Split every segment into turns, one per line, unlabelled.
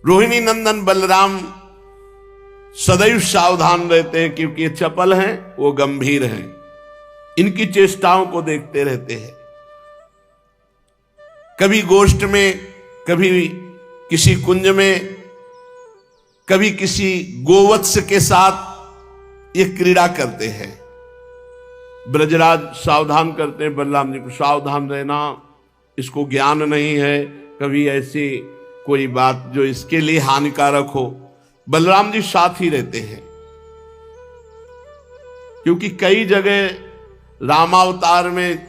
रोहिणी नंदन बलराम सदैव सावधान रहते हैं, क्योंकि ये चपल हैं, वो गंभीर हैं, इनकी चेष्टाओं को देखते रहते हैं। कभी गोष्ठ में, कभी किसी कुंज में, कभी किसी गोवत्स के साथ ये क्रीड़ा करते हैं। ब्रजराज सावधान करते हैं बलराम जी को, सावधान रहना, इसको ज्ञान नहीं है, कभी ऐसी कोई बात जो इसके लिए हानिकारक हो। बलराम जी साथ ही रहते हैं, क्योंकि कई जगह रामावतार में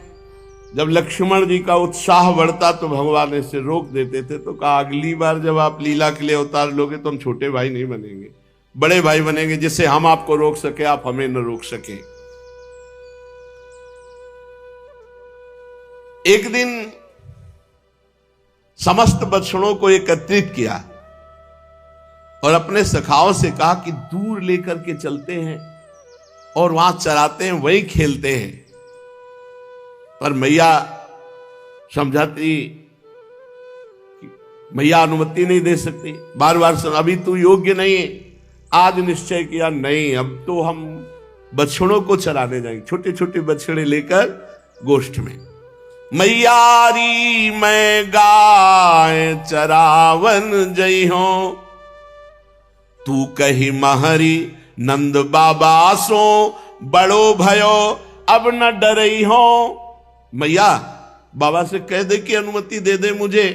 जब लक्ष्मण जी का उत्साह बढ़ता तो भगवान इसे रोक देते थे, तो कहा अगली बार जब आप लीला के लिए अवतार लोगे तो हम छोटे भाई नहीं बनेंगे, बड़े भाई बनेंगे, जिससे हम आपको रोक सके, आप हमें न रोक सके। एक दिन समस्त बछड़ों को एकत्रित किया और अपने सखाओं से कहा कि दूर लेकर के चलते हैं और वहां चराते हैं, वहीं खेलते हैं। पर मैया समझाती, मैया अनुमति नहीं दे सकती, बार बार सुन, अभी तू योग्य नहीं है। आज निश्चय किया, नहीं, अब तो हम बछड़ों को चराने जाएंगे, छोटे छोटे बछड़े लेकर गोष्ठ में। मैयारी मैं गाय चरावन जई हो, तू कही महरी नंद बाबा सो, बड़ो भयो अब न डरई हो। मैया बाबा से कह दे कि अनुमति दे दे मुझे,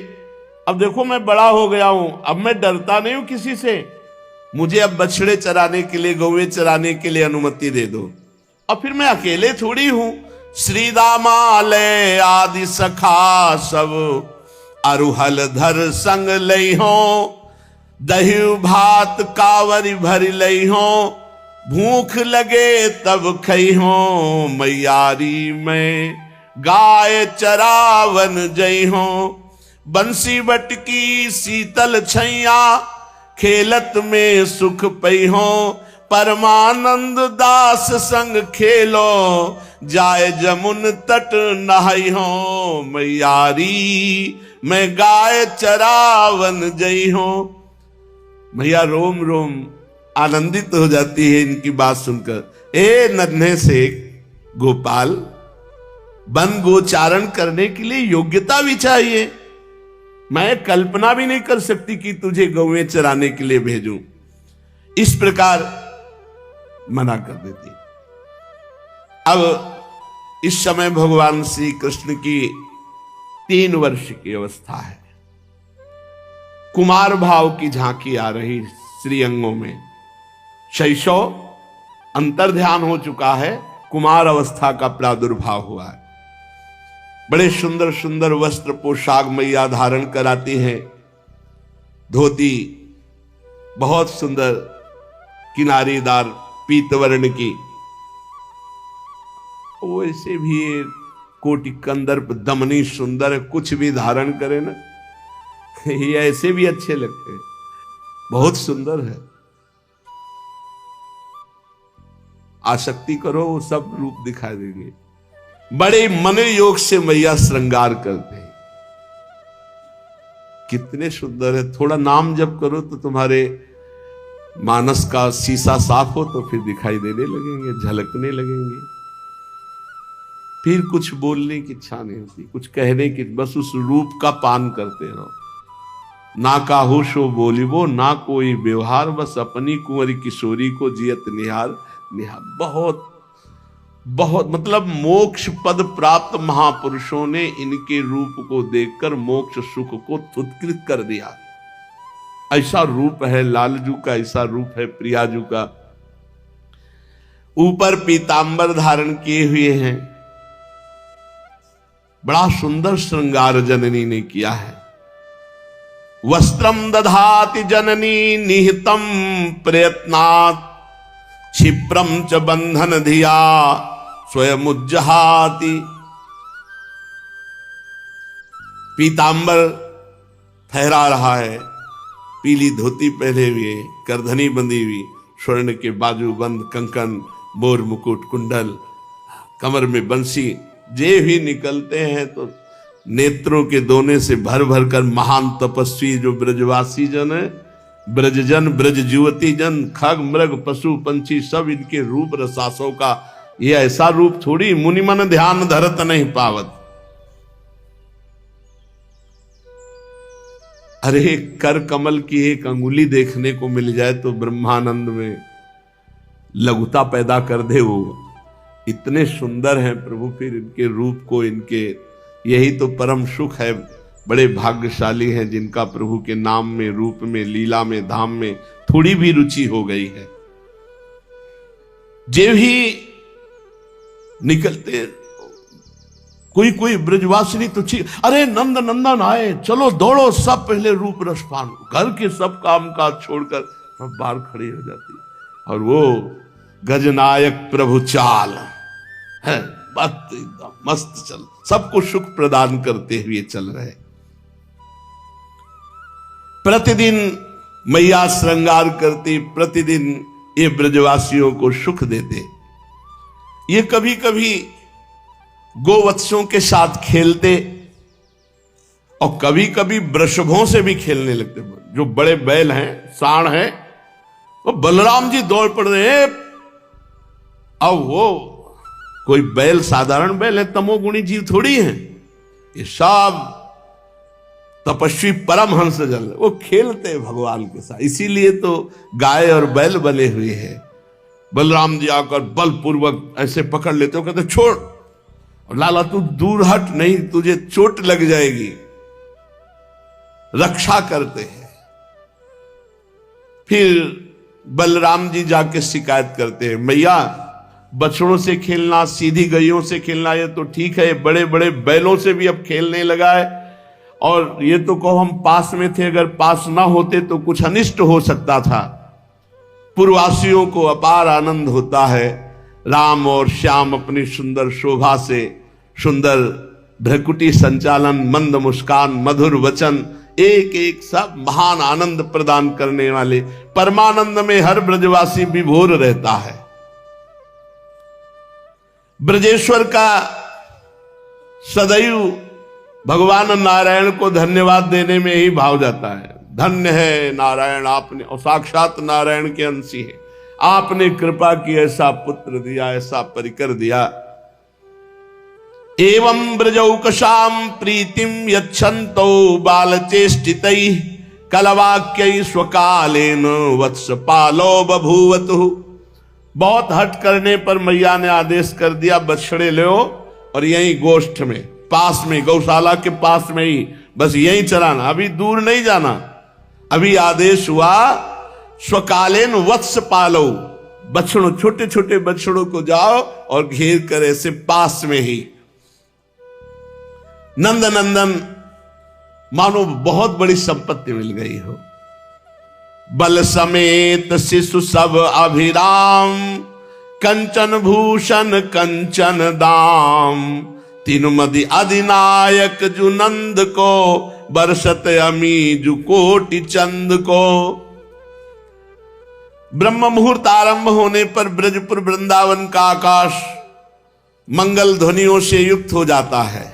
अब देखो मैं बड़ा हो गया हूं, अब मैं डरता नहीं हूं किसी से, मुझे अब बछड़े चराने के लिए, गौवे चराने के लिए अनुमति दे दो। और फिर मैं अकेले थोड़ी हूं, श्री दामालय आदि सखा सब अरुहल धर संग लई हो, दही भात कावरी भरी लई हो, भूख लगे तब खई हो। मैयारी में गाय चरावन जई हो, बंसी बटकी शीतल छैया, खेलत में सुख पई हो। परमानंद दास संग खेलो, जाए जमुन तट नहाई हो। मैयारी मैं गाय चरावन जई हो। मैया रोम रोम आनंदित हो जाती है इनकी बात सुनकर। ए नन्हे से गोपाल, वन गोचारण करने के लिए योग्यता भी चाहिए, मैं कल्पना भी नहीं कर सकती कि तुझे गौएं चराने के लिए भेजूं। इस प्रकार मना कर देती। अब इस समय भगवान श्री कृष्ण की 3 वर्ष की अवस्था है, कुमार भाव की झांकी आ रही श्रीअंगों में, शैशव अंतर्ध्यान हो चुका है, कुमार अवस्था का प्रादुर्भाव हुआ है। बड़े सुंदर सुंदर वस्त्र पोशाक मैया धारण कराती हैं, धोती बहुत सुंदर किनारीदार पीतवर्ण की, वैसे भी कोटि कंदर्प दमनी सुंदर है, कुछ भी धारण करे ना ये ऐसे भी अच्छे लगते हैं, बहुत सुंदर है। आसक्ति करो वो सब रूप दिखाई देंगे। बड़े मन योग से मैया श्रृंगार करते हैं, कितने सुंदर है। थोड़ा नाम जप करो तो तुम्हारे मानस का शीशा साफ हो तो फिर दिखाई देने लगेंगे, झलकने लगेंगे। फिर कुछ बोलने की इच्छा नहीं होती, कुछ कहने की, बस उस रूप का पान करते रहो। ना काहू सो बोलिबो, ना कोई व्यवहार, बस अपनी कुंवरी किशोरी को जियत निहार निहार। बहुत बहुत मतलब मोक्ष पद प्राप्त महापुरुषों ने इनके रूप को देखकर मोक्ष सुख को तुत्कृत कर दिया। ऐसा रूप है लालजू का, ऐसा रूप है प्रियाजू का। ऊपर पीतांबर धारण किए हुए हैं, बड़ा सुंदर श्रृंगार जननी ने किया है। वस्त्रम दधाति जननी निहितम प्रयत्नात्, क्षिप्रम च बंधन धिया स्वयं उज्जहाति। पीतांबर फहरा रहा है, पीली धोती पहने हुए, करधनी बंधी हुई, स्वर्ण के बाजूबंद, कंकन, मोर मुकुट, कुंडल, कमर में बंसी, जे भी निकलते हैं तो नेत्रों के दोने से भर भर कर महान तपस्वी जो ब्रजवासी जन है ब्रजजन ब्रज युवती जन खग मृग पशु पंछी सब इनके रूप रसासों का, ये ऐसा रूप थोड़ी मुनि मन ध्यान धरत नहीं पावत। अरे कर कमल की एक अंगुली देखने को मिल जाए तो ब्रह्मानंद में लघुता पैदा कर दे। वो इतने सुंदर हैं प्रभु, फिर इनके रूप को, इनके, यही तो परम सुख है। बड़े भाग्यशाली हैं जिनका प्रभु के नाम में, रूप में, लीला में, धाम में थोड़ी भी रुचि हो गई है। जे भी निकलते कोई कोई ब्रजवासिनी तो ठीक, अरे नंद नंदन आए, चलो दौड़ो, सब पहले रूप रस पान, घर के सब काम काज छोड़कर सब बाहर खड़ी हो जाती। और वो गजनायक प्रभु चाल है, बात एकदम मस्त चल, सबको सुख प्रदान करते हुए चल रहे। प्रतिदिन मैया श्रृंगार करती, प्रतिदिन ये ब्रजवासियों को सुख देते। ये कभी कभी गोवत्सों के साथ खेलते और कभी कभी वृषभों से भी खेलने लगते। जो बड़े बैल हैं, सांड हैं, वो बलराम जी दौड़ पड़ रहे हैं। अब वो कोई बैल साधारण बैल है, तमोगुणी जीव थोड़ी है, ये सब तपस्वी परमहंस जल, वो खेलते हैं भगवान के साथ। इसीलिए तो गाय और बैल बने हुए हैं। बलराम जी आकर बलपूर्वक ऐसे पकड़ लेते हो, कहते छोड़, लाला तू दूर हट, नहीं तुझे चोट लग जाएगी, रक्षा करते हैं। फिर बलराम जी जाके शिकायत करते हैं, मैया बछड़ों से खेलना, सीधी गैयों से खेलना ये तो ठीक है, बड़े बड़े बैलों से भी अब खेलने लगा है। और ये तो कहो हम पास में थे, अगर पास ना होते तो कुछ अनिष्ट हो सकता था। पूर्ववासियों को अपार आनंद होता है, राम और श्याम अपनी सुंदर शोभा से, सुंदर भ्रकुटी संचालन, मंद मुस्कान, मधुर वचन, एक एक सब महान आनंद प्रदान करने वाले, परमानंद में हर ब्रजवासी विभोर रहता है। ब्रजेश्वर का सदैव भगवान नारायण को धन्यवाद देने में ही भाव जाता है। धन्य है नारायण, आपने, और साक्षात नारायण के अंशी है, आपने कृपा की, ऐसा पुत्र दिया, ऐसा परिकर दिया। एवं ब्रजौकशाम प्रीतिम यच्छन्तो बालचेष्टितैः कलवाक्यै स्वकालेन वत्सपालो बभूवतु। बहुत हट करने पर मैया ने आदेश कर दिया, बछड़े लो और यहीं गोष्ठ में, पास में, गौशाला के पास में ही, बस यहीं चलाना, अभी दूर नहीं जाना। अभी आदेश हुआ स्वकालेन वत्स पालो, बछड़ों, छोटे छोटे बछड़ों को जाओ और घेर कर ऐसे पास में ही। नंद नंदन मानो बहुत बड़ी संपत्ति मिल गई हो। बल समेत शिशु सब अभिराम, कंचन भूषण कंचन दाम, तीनु मदि अधिनायक जु नंद को, बरसत अमी जु कोटि चंद को। ब्रह्म मुहूर्त आरंभ होने पर ब्रजपुर वृंदावन का आकाश मंगल ध्वनियों से युक्त हो जाता है,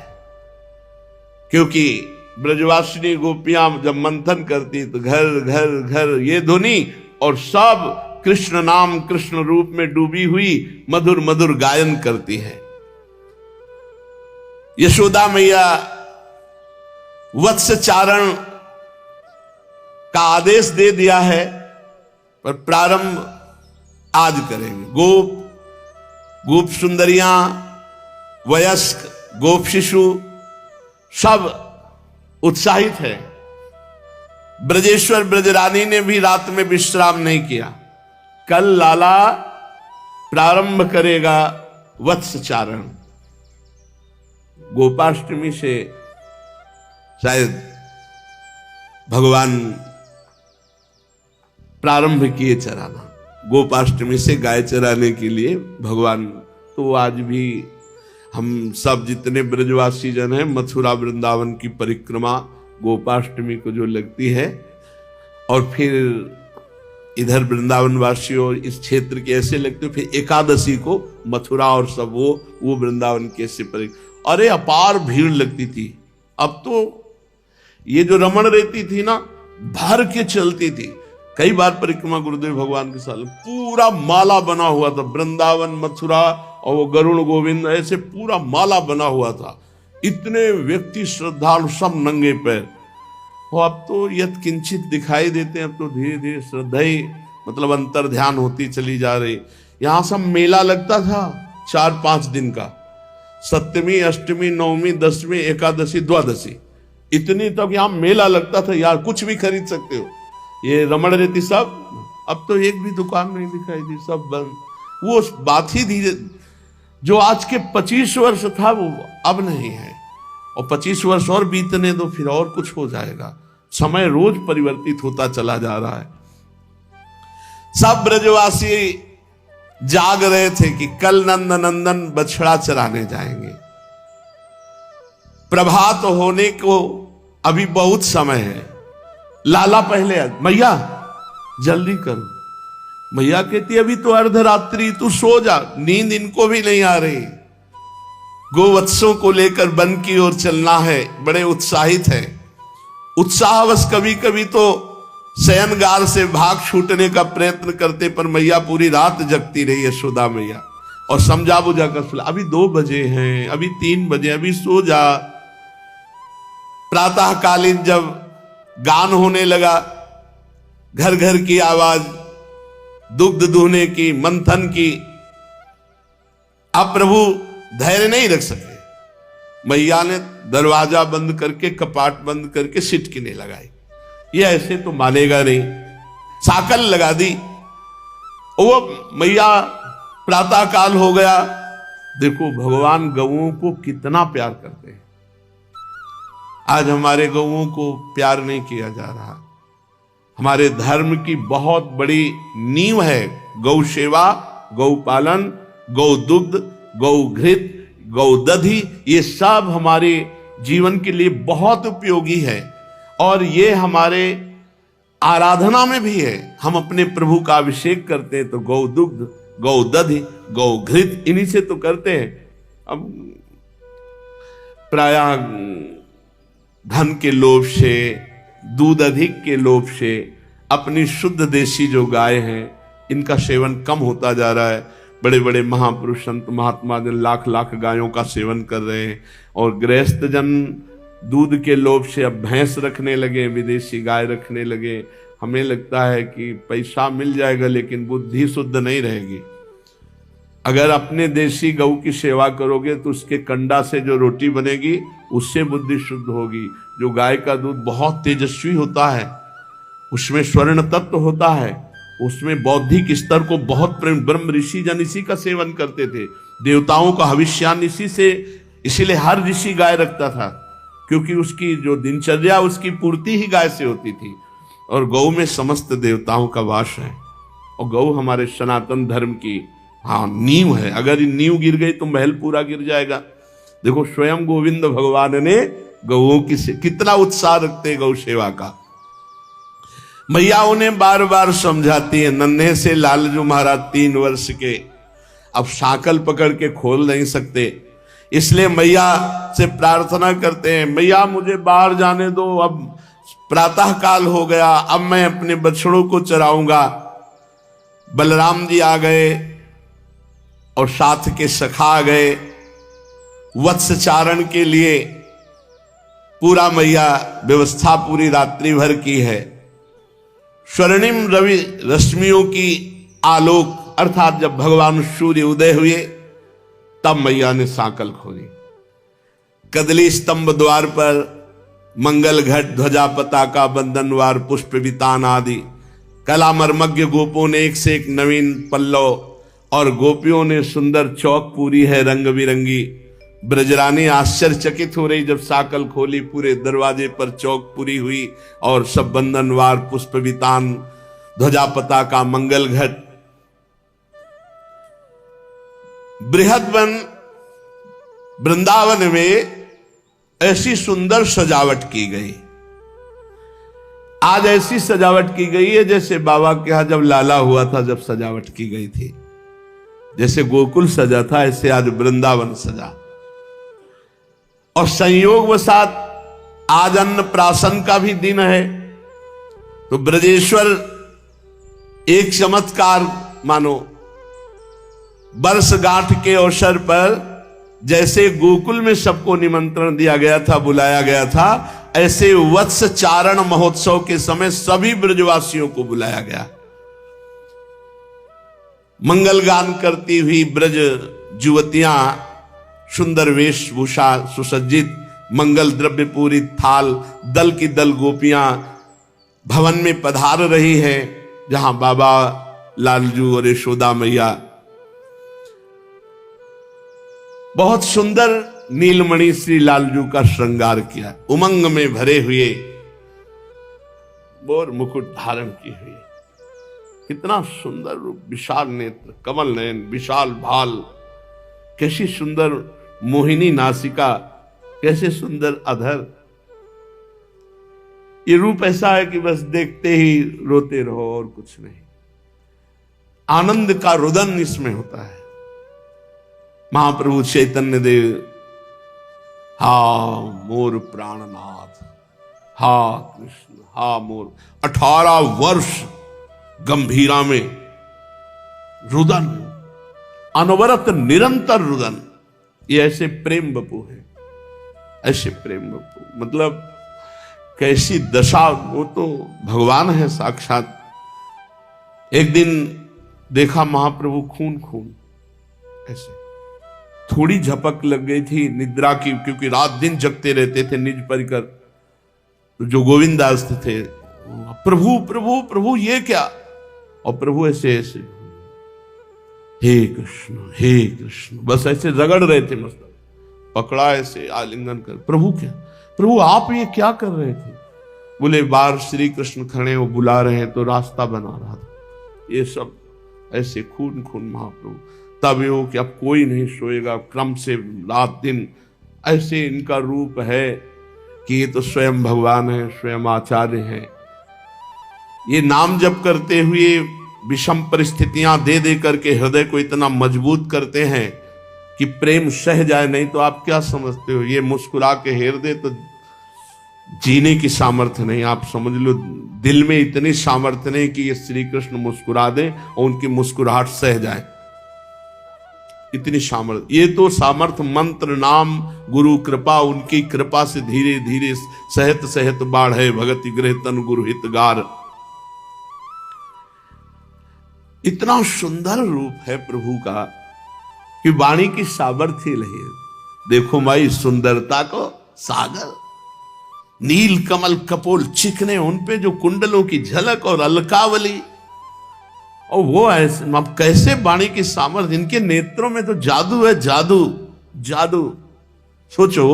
क्योंकि ब्रजवासिनी गोपियां जब मंथन करती तो घर घर घर ये ध्वनि, और सब कृष्ण नाम, कृष्ण रूप में डूबी हुई मधुर मधुर गायन करती है। यशोदा मैया वत्स चारण का आदेश दे दिया है, पर प्रारंभ आज करेंगे। गोप सुंदरियां, वयस्क, गोप शिशु सब उत्साहित है। ब्रजेश्वर ब्रजरानी ने भी रात में विश्राम नहीं किया। कल लाला प्रारंभ करेगा वत्स चारण। गोपाष्टमी से शायद भगवान प्रारंभ किए चराना, गोपाष्टमी से गाय चराने के लिए भगवान। तो आज भी हम सब जितने ब्रजवासी जन हैं, मथुरा वृंदावन की परिक्रमा गोपाष्टमी को जो लगती है, और फिर इधर वृंदावन वासियों इस क्षेत्र के ऐसे लगते, फिर एकादशी को मथुरा और सब वो वृंदावन के ऐसे परिक्रमा। अरे अपार भीड़ लगती थी। अब तो ये जो रमण रहती थी ना, भर के चलती थी। कई बार परिक्रमा गुरुदेव भगवान के साथ पूरा माला बना हुआ था, वृंदावन, मथुरा और वो गरुण गोविंद ऐसे पूरा माला बना हुआ था। इतने व्यक्ति श्रद्धालु सब नंगे पैर। और अब तो यत किंचित दिखाई देते हैं, अब तो धीरे धीरे श्रद्धा ही मतलब अंतर ध्यान होती चली जा रही। यहाँ सब मेला लगता था 4-5 दिन का, सप्तमी, अष्टमी, नवमी, दसवीं, एकादशी, द्वादशी, इतनी तक यहाँ मेला लगता था यार, कुछ भी खरीद सकते हो। ये रमण रेती सब, अब तो एक भी दुकान नहीं दिखाई दी, सब बंद। वो बात ही धीरे, जो आज के 25 वर्ष था वो अब नहीं है, और 25 वर्ष और बीतने दो फिर और कुछ हो जाएगा। समय रोज परिवर्तित होता चला जा रहा है। सब ब्रजवासी जाग रहे थे कि कल नंद नंदन बछड़ा चराने जाएंगे। प्रभात होने को अभी बहुत समय है। लाला पहले मैया जल्दी करो। मैया कहती अभी तो अर्धरात्रि, तू सो जा। नींद इनको भी नहीं आ रही। गोवत्सों को लेकर वन की ओर चलना है, बड़े उत्साहित है। उत्साहवश कभी कभी तो शयनगार से भाग छूटने का प्रयत्न करते, पर मैया पूरी रात जगती रही, यशोदा मैया, और समझा बुझा कर सुला। अभी 2 बजे हैं, अभी 3 बजे, अभी सो जा। प्रातःकालीन जब गान होने लगा, घर घर की आवाज, दुग्ध दूहने की, मंथन की, अब प्रभु धैर्य नहीं रख सके। मैया ने दरवाजा बंद करके, कपाट बंद करके सिटकिने लगाई। ये ऐसे तो मानेगा नहीं, साकल लगा दी। वो मैया, प्रातः काल हो गया। देखो भगवान गौओं को कितना प्यार करते हैं। आज हमारे गौओं को प्यार नहीं किया जा रहा। हमारे धर्म की बहुत बड़ी नींव है गौ सेवा, गौ पालन, गौ दुग्ध, गौ घृत, गौ दधि। ये सब हमारे जीवन के लिए बहुत उपयोगी है, और ये हमारे आराधना में भी है। हम अपने प्रभु का अभिषेक करते हैं तो गौ दुग्ध, गौ दधि, गौ घृत, इन्हीं से तो करते हैं। अब प्रायः धन के लोभ से, दूध अधिक के लोभ से अपनी शुद्ध देशी जो गाय हैं इनका सेवन कम होता जा रहा है। बड़े बड़े महापुरुष संत महात्मा जन लाख लाख गायों का सेवन कर रहे हैं, और गृहस्थ जन दूध के लोभ से अब भैंस रखने लगे, विदेशी गाय रखने लगे। हमें लगता है कि पैसा मिल जाएगा लेकिन बुद्धि शुद्ध नहीं रहेगी। अगर अपने देशी गऊ की सेवा करोगे तो उसके कंडा से जो रोटी बनेगी उससे बुद्धि शुद्ध होगी। जो गाय का दूध बहुत तेजस्वी होता है, उसमें स्वर्ण तत्व होता है, उसमें बौद्धिक स्तर को बहुत प्रेम। ब्रह्म ऋषि जन इसी का सेवन करते थे, देवताओं का हविष्यान इसी से, इसीलिए हर ऋषि गाय रखता था, क्योंकि उसकी जो दिनचर्या उसकी पूर्ति ही गाय से होती थी। और गौ में समस्त देवताओं का वास है, और गौ हमारे सनातन धर्म की नींव है। अगर ये नींव गिर गई तो महल पूरा गिर जाएगा। देखो स्वयं गोविंद भगवान ने गौओं की कितना उत्साह रखते हैं गौ सेवा का। मैया उन्हें बार बार समझाती है। नन्हे से लालजू महाराज 3 वर्ष के अब साकल पकड़ के खोल नहीं सकते, इसलिए मैया से प्रार्थना करते हैं, मैया मुझे बाहर जाने दो, अब प्रातः काल हो गया, अब मैं अपने बछड़ों को चराऊंगा। बलराम जी आ गए और साथ के सखा आ गए वत्स चारण के लिए। पूरा मैया व्यवस्था पूरी रात्रि भर की है। स्वर्णिम रवि रश्मियों की आलोक, अर्थात जब भगवान सूर्य उदय हुए तब मैया ने सांकल खोली। कदली स्तंभ द्वार पर मंगल घट, ध्वजा, पताका, बंधनवार, पुष्प वितान आदि कला मर्मज्ञ गोपों ने एक से एक नवीन पल्लव, और गोपियों ने सुंदर चौक पूरी है रंग बिरंगी। ब्रजरानी आश्चर्यचकित हो रही जब साकल खोली, पूरे दरवाजे पर चौक पूरी हुई, और सब बंधनवार, पुष्प वितान, ध्वजा, पताका, मंगल घट। बृहद वन वृंदावन में ऐसी सुंदर सजावट की गई। आज ऐसी सजावट की गई है जैसे बाबा के यहां जब लाला हुआ था जब सजावट की गई थी। जैसे गोकुल सजा था ऐसे आज वृंदावन सजा। और संयोगवशात आज अन्न प्राशन का भी दिन है, तो ब्रजेश्वर एक चमत्कार मानो, वर्षगांठ के अवसर पर जैसे गोकुल में सबको निमंत्रण दिया गया था, बुलाया गया था, ऐसे वत्स चारण महोत्सव के समय सभी ब्रजवासियों को बुलाया गया। मंगल गान करती हुई ब्रज युवतियां सुंदर वेशभूषा सुसज्जित, मंगल द्रव्य पूरी थाल, दल की दल गोपियां भवन में पधार रही है, जहां बाबा लालजू और यशोदा मैया बहुत सुंदर नीलमणि श्री लालजू का श्रृंगार किया, उमंग में भरे हुए मोर मुकुट धारण किए हुए, कितना सुंदर रूप, विशाल नेत्र, कमल नयन, विशाल भाल, कैसी सुंदर मोहिनी नासिका, कैसे सुंदर अधर। ये रूप ऐसा है कि बस देखते ही रोते रहो और कुछ नहीं। आनंद का रुदन इसमें होता है। महाप्रभु चैतन्य देव, हा मोर प्राणनाथ, हा कृष्ण, हा मोर, 18 वर्ष गंभीरा में रुदन, अनवरत निरंतर रुदन। ये ऐसे प्रेम बपू है, ऐसे प्रेम बपू, मतलब कैसी दशा, वो तो भगवान है साक्षात। एक दिन देखा महाप्रभु खून खून, ऐसे थोड़ी झपक लग गई थी निद्रा की, क्योंकि रात दिन जगते रहते थे निज परिकर। तो जो गोविंदास थे, प्रभु प्रभु प्रभु ये क्या, और प्रभु ऐसे ऐसे, हे कृष्ण, बस ऐसे रगड़ रहे थे, मस्तक पकड़ा ऐसे आलिंगन कर, प्रभु क्या, प्रभु आप ये क्या कर रहे थे। बोले बाहर श्री कृष्ण खड़े वो बुला रहे हैं, तो रास्ता बना रहा था। ये सब ऐसे खून खून महाप्रभु। तब ये हो कि अब कोई नहीं सोएगा, क्रम से रात दिन ऐसे इनका रूप है कि ये तो स्वयं भगवान है, स्वयं आचार्य है। ये नाम जप करते हुए विषम परिस्थितियां दे दे करके हृदय को इतना मजबूत करते हैं कि प्रेम सह जाए। नहीं तो आप क्या समझते हो, ये मुस्कुरा के हेर दे तो जीने की सामर्थ्य नहीं। आप समझ लो दिल में इतनी सामर्थ्य नहीं कि ये श्री कृष्ण मुस्कुरा दे और उनकी मुस्कुराहट सह जाए, इतनी सामर्थ्य। ये तो सामर्थ्य मंत्र नाम गुरु कृपा, उनकी कृपा से धीरे धीरे सहत सहत बाढ़े भगति गृह तन गुरु हितगार। इतना सुंदर रूप है प्रभु का कि वाणी की सामर्थ्य नहीं। देखो माई सुंदरता को सागर, नील कमल कपोल चिकने, उन पे जो कुंडलों की झलक और अलकावली, और वो ऐसे, अब कैसे वाणी की सामर्थ्य, इनके नेत्रों में तो जादू है, जादू जादू। सोचो,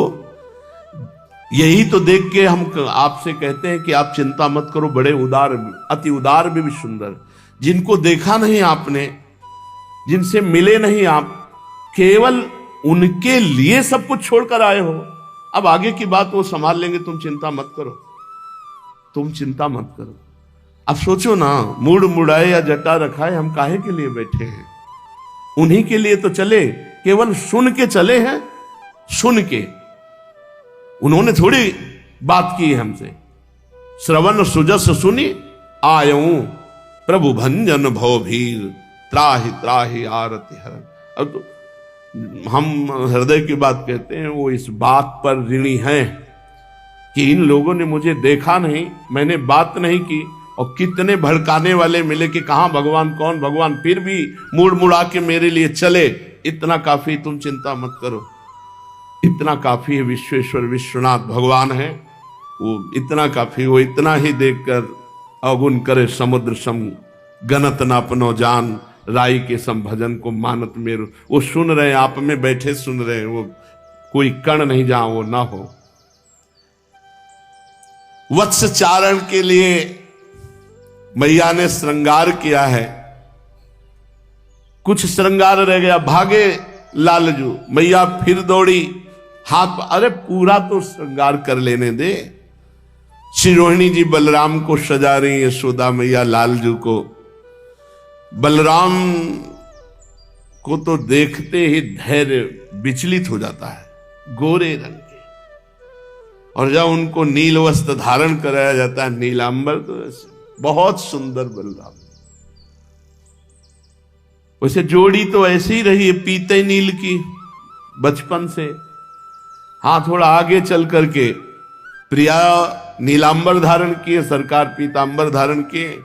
यही तो देख के हम आपसे कहते हैं कि आप चिंता मत करो, बड़े उदार, अति उदार भी सुंदर, जिनको देखा नहीं आपने, जिनसे मिले नहीं आप, केवल उनके लिए सब कुछ छोड़कर आए हो। अब आगे की बात वो संभाल लेंगे, तुम चिंता मत करो, तुम चिंता मत करो। अब सोचो ना, मुड़ मुड़ाए या जटा रखाए, हम काहे के लिए बैठे हैं? उन्हीं के लिए तो चले, केवल सुन के चले हैं, सुन के। उन्होंने थोड़ी बात की हमसे। श्रवण सुजस सुनी आयऊं प्रभु भंजन भव भीर, त्राहि त्राहि आरति हरण। अब तो हम हृदय की बात कहते हैं, वो इस बात पर ऋणी हैं कि इन लोगों ने मुझे देखा नहीं, मैंने बात नहीं की, और कितने भड़काने वाले मिले कि कहां भगवान, कौन भगवान, फिर भी मुड़ मुड़ा के मेरे लिए चले। इतना काफी, तुम चिंता मत करो, इतना काफी है। विश्वेश्वर विश्वनाथ भगवान है, वो इतना काफी। वो इतना ही देखकर अवगुण करे समुद्र सम, गनत नापनो जान, राई के सम भजन को मानत मेरु। वो सुन रहे हैं, आप में बैठे सुन रहे हैं, वो कोई कण नहीं जहां वो ना हो। वत्स चारण के लिए मैया ने श्रृंगार किया है, कुछ श्रृंगार रह गया, भागे लालजू, मैया फिर दौड़ी हाथ, अरे पूरा तो श्रृंगार कर लेने दे। श्री रोहिणी जी बलराम को सजा रही, यशोदा मैया लालजू को। बलराम को तो देखते ही धैर्य विचलित हो जाता है, गोरे रंग के, और जब उनको नील वस्त्र धारण कराया जाता है, नीलांबर, तो बहुत सुंदर बलराम, वैसे जोड़ी तो ऐसी ही रही है पीते नील की बचपन से। हाँ, थोड़ा आगे चल करके प्रिया नीलांबर धारण किए, सरकार पीतांबर धारण किए,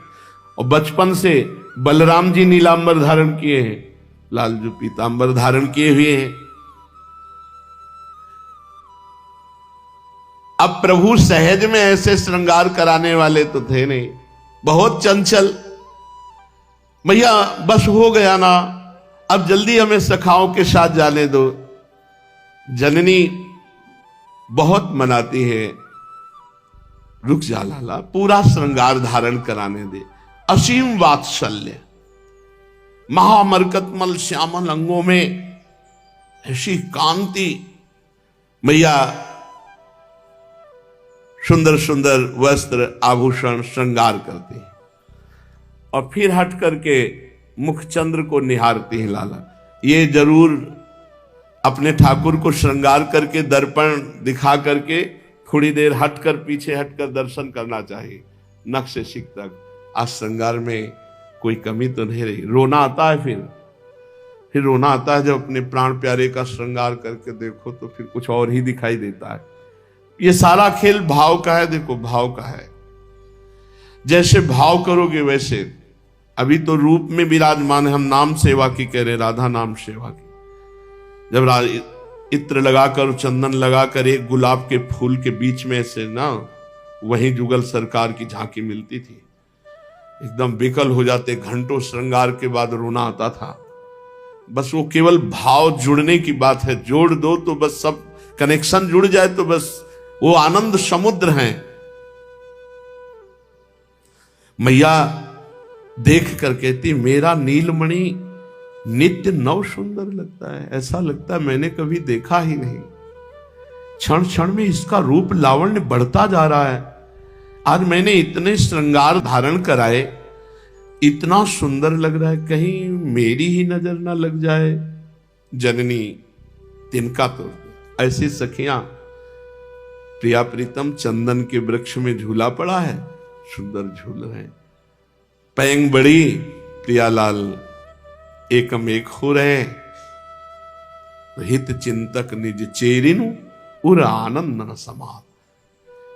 और बचपन से बलराम जी नीलांबर धारण किए हैं, लालजू पीतांबर धारण किए हुए हैं। अब प्रभु सहज में ऐसे श्रृंगार कराने वाले तो थे नहीं, बहुत चंचल। भैया बस हो गया ना, अब जल्दी हमें सखाओं के साथ जाने दो। जननी बहुत मनाती है, रुक जा लाला, पूरा श्रृंगार धारण कराने दे। असीम वात्सल्य, महामरकतमल श्यामल अंगों में ऐसी कांति। मैया सुंदर सुंदर वस्त्र आभूषण श्रृंगार करती हैं और फिर हट करके मुखचंद्र को निहारती हैं। लाला ये जरूर अपने ठाकुर को श्रृंगार करके दर्पण दिखा करके थोड़ी देर हटकर, पीछे हटकर दर्शन करना चाहिए। नख से शिख तक आज श्रृंगार में कोई कमी तो नहीं रही। रोना आता है, फिर रोना आता है जब अपने प्राण प्यारे का श्रृंगार करके देखो तो फिर कुछ और ही दिखाई देता है। ये सारा खेल भाव का है। देखो भाव का है, जैसे भाव करोगे वैसे। अभी तो रूप में विराजमान है, हम नाम सेवा की कह रहे, राधा नाम सेवा की। जब इत्र लगाकर, चंदन लगाकर एक गुलाब के फूल के बीच में से ना, वहीं जुगल सरकार की झांकी मिलती थी, एकदम विकल हो जाते। घंटों श्रृंगार के बाद रोना आता था। बस वो केवल भाव जुड़ने की बात है, जोड़ दो तो बस सब कनेक्शन जुड़ जाए तो बस वो आनंद समुद्र हैं। मैया देख कर कहती, मेरा नीलमणि नित्य नव सुंदर लगता है, ऐसा लगता है मैंने कभी देखा ही नहीं। क्षण क्षण में इसका रूप लावण्य बढ़ता जा रहा है। आज मैंने इतने श्रृंगार धारण कराए, इतना सुंदर लग रहा है, कहीं मेरी ही नजर ना लग जाए। जननी तिनका तो ऐसी सखियां, प्रिया प्रीतम चंदन के वृक्ष में झूला पड़ा है, सुंदर झूल रहे हैं। पैंग बड़ी प्रियालाल एकम एक हो रहे, हित चिंतक निज चेरिनु उर आनंद न समात।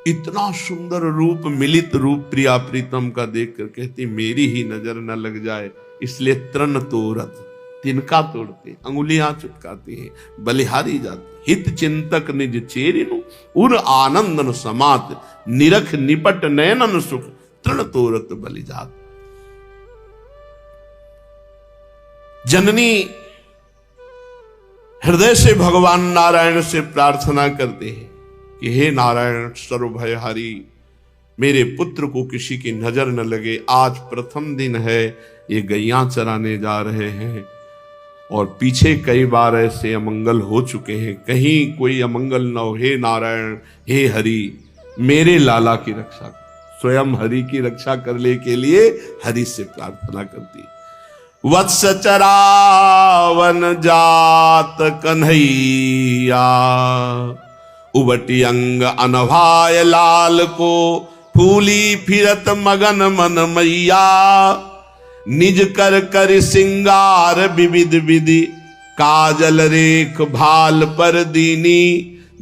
इतना सुंदर रूप, मिलित रूप प्रिया प्रीतम का देखकर कहती मेरी ही नजर न लग जाए, इसलिए तृण तोरत, तिनका तोड़ती, अंगुलियां चुटकाती है, बलिहारी जाती। हित चिंतक निज चेरिनु उर आनंद न समात, निरख निपट नयनन सुख, तृण तोरत बलि जात। जननी हृदय से भगवान नारायण से प्रार्थना करते हैं कि हे नारायण सर्वभयहारी, मेरे पुत्र को किसी की नजर न लगे। आज प्रथम दिन है, ये गैया चराने जा रहे हैं और पीछे कई बार ऐसे अमंगल हो चुके हैं, कहीं कोई अमंगल न हो। हे नारायण, हे हरि, मेरे लाला की रक्षा कर। स्वयं हरि की रक्षा करने के लिए हरि से प्रार्थना करती। वत्स चरावन जात कन्हैया, उबटी अंग अनभाय लाल को, फूली फिरत मगन मन मैया। निज कर कर सिंगार विविध विधि, काजल रेख भाल पर दीनी।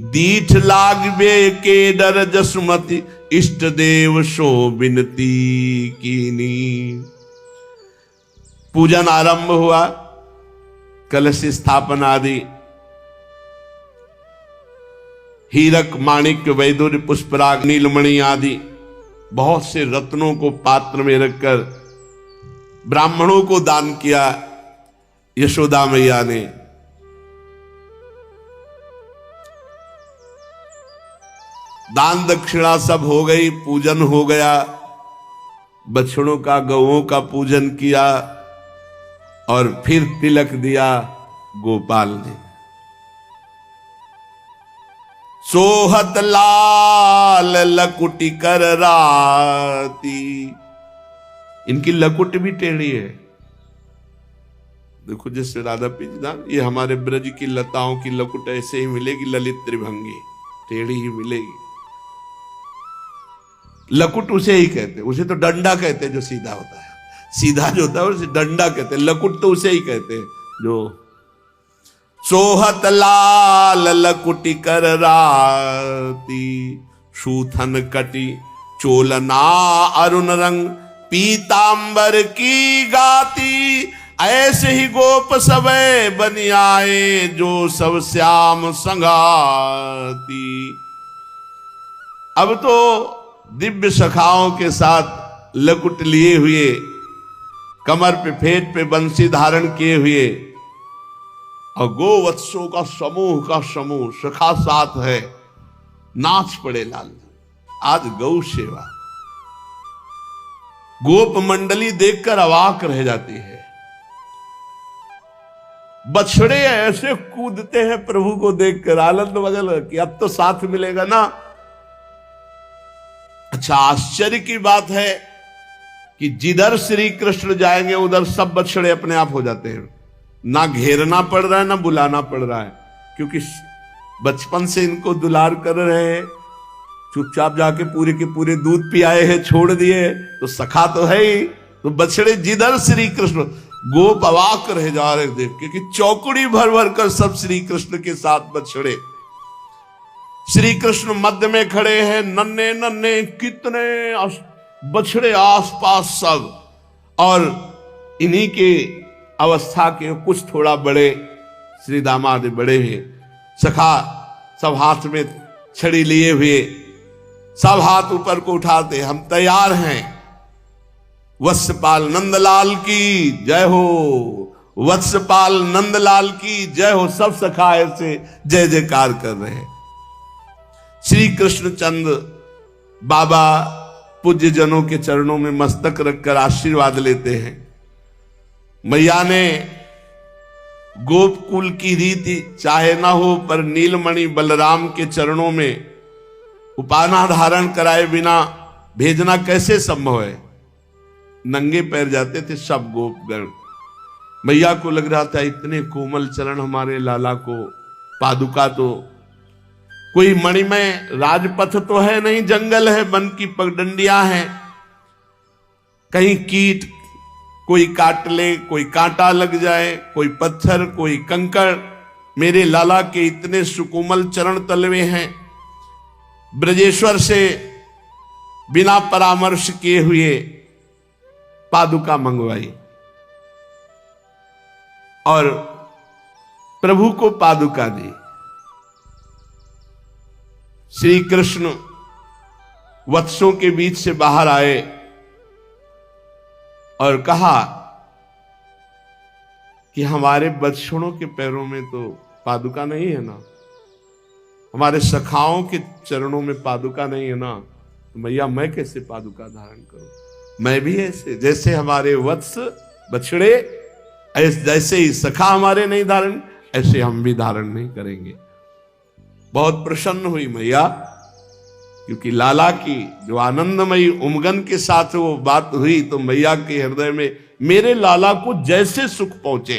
दीठ लागबे के डर जसमति, इष्ट देव सो बिनती कीनी। पूजन आरंभ हुआ, कलश स्थापना आदि, हीरक माणिक्य वैदुर्य पुष्पराग नीलमणि आदि बहुत से रत्नों को पात्र में रखकर ब्राह्मणों को दान किया यशोदा मैया ने। दान दक्षिणा सब हो गई, पूजन हो गया, बछड़ों का गौओं का पूजन किया और फिर तिलक दिया गोपाल ने। सोहत लाल लकुटी कर राती, इनकी लकुट भी टेढ़ी है। देखो जैसे राधा पिजदान, ये हमारे ब्रज की लताओं की लकुट ऐसे ही मिलेगी, ललित त्रिभंगी टेढ़ी ही मिलेगी। लकुट उसे ही कहते, उसे तो डंडा कहते जो सीधा होता है। सीधा जो होता है उसे डंडा कहते हैं, लकुट तो उसे ही कहते हैं। जो सोहत लाल लकुटी कर राती, शूथन कटी चोलना अरुण रंग, पीतांबर की गाती, ऐसे ही गोप सबे बन आए, जो सब श्याम संगाती। अब तो दिव्य सखाओं के साथ लकुट लिए हुए, कमर पे फेट पे बंसी धारण किए हुए, और गोवत्सों का समूह सखा साथ है, नाच पड़े लाल। आज गौ सेवा, गोप मंडली देखकर अवाक रह जाती है। बछड़े ऐसे कूदते हैं प्रभु को देखकर, आनंद मगल कि अब तो साथ मिलेगा ना। अच्छा, आश्चर्य की बात है कि जिधर श्री कृष्ण जाएंगे उधर सब बछड़े अपने आप हो जाते हैं। ना घेरना पड़ रहा है ना बुलाना पड़ रहा है, क्योंकि बचपन से इनको दुलार कर रहे हैं। चुपचाप जाके पूरे के पूरे दूध पियाए हैं, छोड़ दिए, तो सखा तो है ही। तो बछड़े जिधर श्री कृष्ण, गोप अवाक रह जा रहे देख के कि चौकड़ी भर भर कर सब श्री कृष्ण के साथ बछड़े। श्री कृष्ण मध्य में खड़े हैं, नन्हे नन्हे कितने बछड़े आसपास सब, और इन्हीं के अवस्था के कुछ थोड़ा बड़े श्री दामाद बड़े हैं। सखा सब हाथ में छड़ी लिए हुए, सब हाथ ऊपर को उठाते, हम तैयार हैं। वत्सपाल नंदलाल की जय हो, वत्सपाल नंदलाल की जय हो। सब सखा ऐसे जय जयकार कर रहे हैं। श्री कृष्ण चंद्र बाबा पूज्य जनों के चरणों में मस्तक रखकर आशीर्वाद लेते हैं। मैया ने गोपकुल की रीति चाहे ना हो, पर नीलमणि बलराम के चरणों में उपाना धारण कराए बिना भेजना कैसे संभव है। नंगे पैर जाते थे सब गोपगण। मैया को लग रहा था इतने कोमल चरण हमारे लाला को, पादुका तो कोई मणिमय राजपथ तो है नहीं, जंगल है, वन की पगडंडियां हैं, कहीं कीट कोई काट ले, कोई कांटा लग जाए, कोई पत्थर, कोई कंकड़। मेरे लाला के इतने सुकोमल चरण तलवे हैं। ब्रजेश्वर से बिना परामर्श किए हुए पादुका मंगवाई और प्रभु को पादुका दी। श्री कृष्ण वत्सों के बीच से बाहर आए और कहा कि हमारे बछड़ों के पैरों में तो पादुका नहीं है ना, हमारे सखाओं के चरणों में पादुका नहीं है ना, तो मैया मैं कैसे पादुका धारण करूं? मैं भी ऐसे, जैसे हमारे वत्स बछड़े, जैसे ही सखा हमारे नहीं धारण, ऐसे हम भी धारण नहीं करेंगे। बहुत प्रसन्न हुई मैया, क्योंकि लाला की जो आनंदमयी उमगन के साथ वो बात हुई, तो मैया के हृदय में मेरे लाला को जैसे सुख पहुंचे।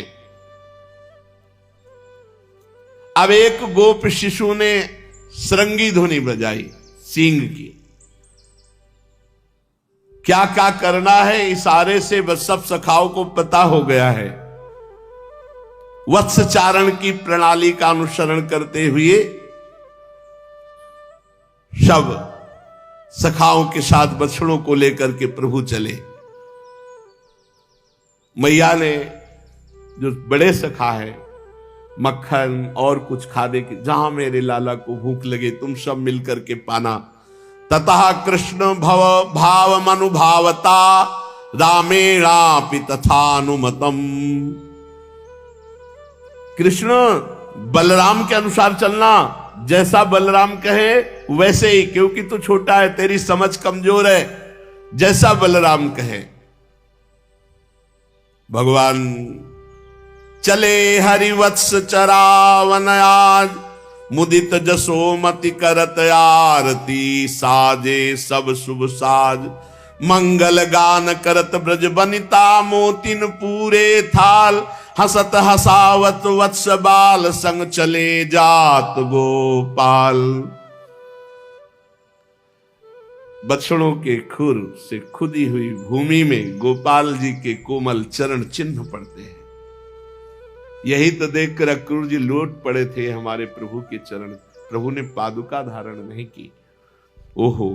अब एक गोप शिशु ने श्रृंगी ध्वनि बजाई सींग की। क्या क्या करना है इशारे से बस सब सखाओं को पता हो गया है। वत्सचारण की प्रणाली का अनुसरण करते हुए सब सखाओं के साथ बछड़ों को लेकर के प्रभु चले। मैया ने जो बड़े सखा है मक्खन और कुछ खाने की, जहां मेरे लाला को भूख लगे तुम सब मिलकर के पाना। ततः कृष्ण भव भाव मनुभावता रामेणापि तथानुमतम। कृष्ण बलराम के अनुसार चलना, जैसा बलराम कहे वैसे ही, क्योंकि तू छोटा है, तेरी समझ कमजोर है, जैसा बलराम कहे। भगवान चले हरिवत्स चरावन आज, मुदित जसोमति करत आरती, साजे सब शुभ साज मंगल गान करत ब्रज बनिता, मोतिन पूरे थाल हसत हसावत वत्स बाल, संग चले जात गोपाल। बछड़ों के खुर से खुदी हुई भूमि में गोपाल जी के कोमल चरण चिन्ह पड़ते हैं। यही तो देखकर अक्रूर जी लौट पड़े थे हमारे प्रभु के चरण। प्रभु ने पादुका धारण नहीं की। ओहो,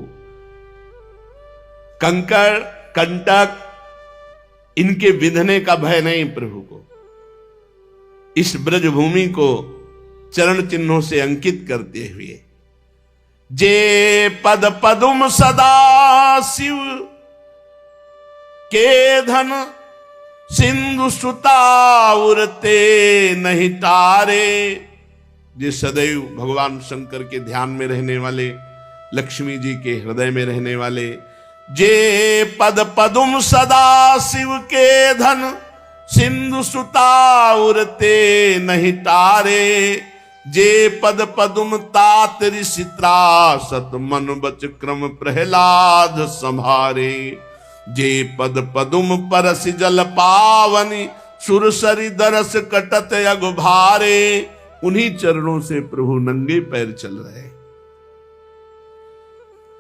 कंकड़ कंटक इनके विधने का भय नहीं प्रभु को। इस ब्रज भूमि को चरण चिन्हों से अंकित करते हुए, जे पद पदुम सदा शिव के धन सिंधु सुता उरते नहीं तारे। जे सदैव भगवान शंकर के ध्यान में रहने वाले, लक्ष्मी जी के हृदय में रहने वाले, जे पद पदुम सदा शिव के धन सिंधु सुता उरते नहीं तारे। जे पद पदुम तात ऋषि त्रासत मन बच क्रम प्रहलाद संभारे। जे पद पदुम परस जल पावनी सुरसरी दरस कटत अगुभारे। उन्हीं चरणों से प्रभु नंगे पैर चल रहे।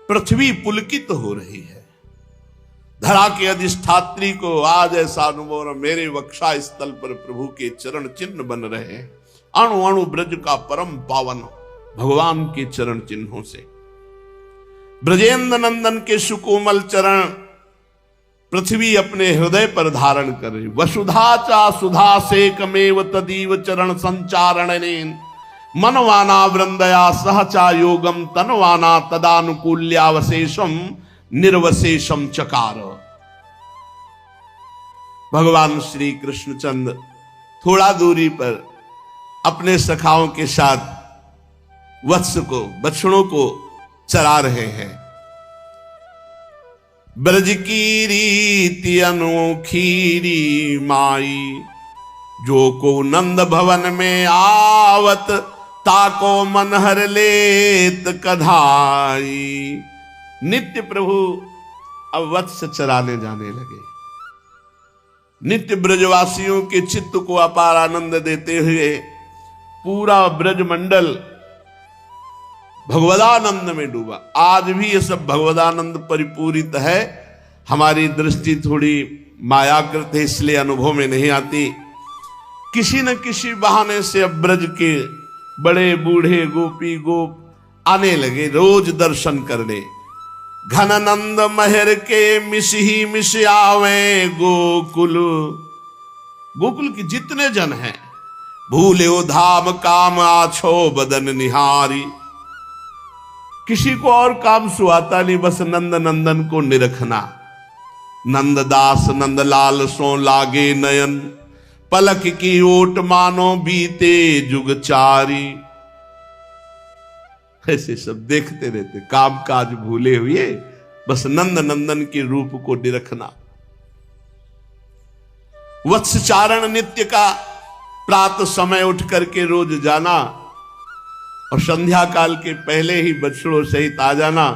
पृथ्वी पुलकित हो रही है। धरा के अधिष्ठात्री को आज ऐसा अनुभव, मेरे वक्षा स्थल पर प्रभु के चरण चिन्ह बन रहे हैं। अणु अणु ब्रज का परम पावन भगवान के चरण चिन्हों से। ब्रजेंद्र नंदन के सुकोमल चरण पृथ्वी अपने हृदय पर धारण कर रही। वसुधा चा सुधा से कमेव तदीव चरण संचारण मनवाना वृंदया सहचा योगम तनवाना तदानुकूल्यावशेषम निर्वशेषम चकार। भगवान श्री कृष्णचंद्र थोड़ा दूरी पर अपने सखाओं के साथ वत्स को, बछड़ों को चरा रहे हैं। ब्रज की रीति अनोखीरी माई, जो को नंद भवन में आवत ताको मन हर लेत कधाई। नित्य प्रभु अब वत्स चराने जाने लगे। नित्य ब्रजवासियों के चित्त को अपार आनंद देते हुए पूरा ब्रज मंडल भगवदानंद में डूबा। आज भी ये सब भगवदानंद परिपूरित है। हमारी दृष्टि थोड़ी मायाकृत है, इसलिए अनुभव में नहीं आती। किसी न किसी बहाने से अब ब्रज के बड़े बूढ़े गोपी गोप आने लगे रोज दर्शन करने। घननंद महर के मिस ही मिस आवे गोकुल। गोकुल के जितने जन हैं भूले धाम काम आछो बदन निहारी। किसी को और काम सुहाता नहीं, बस नंद नंदन को निरखना। नंददास नंदलाल सो लागे नयन, पलक की ओट मानो बीते जुग चारी। ऐसे सब देखते रहते, काम काज भूले हुए बस नंद नंदन के रूप को निरखना। वत्सचारण नित्य का प्रातः समय उठ करके रोज जाना और संध्या काल के पहले ही बछड़ों सहित आ जाना।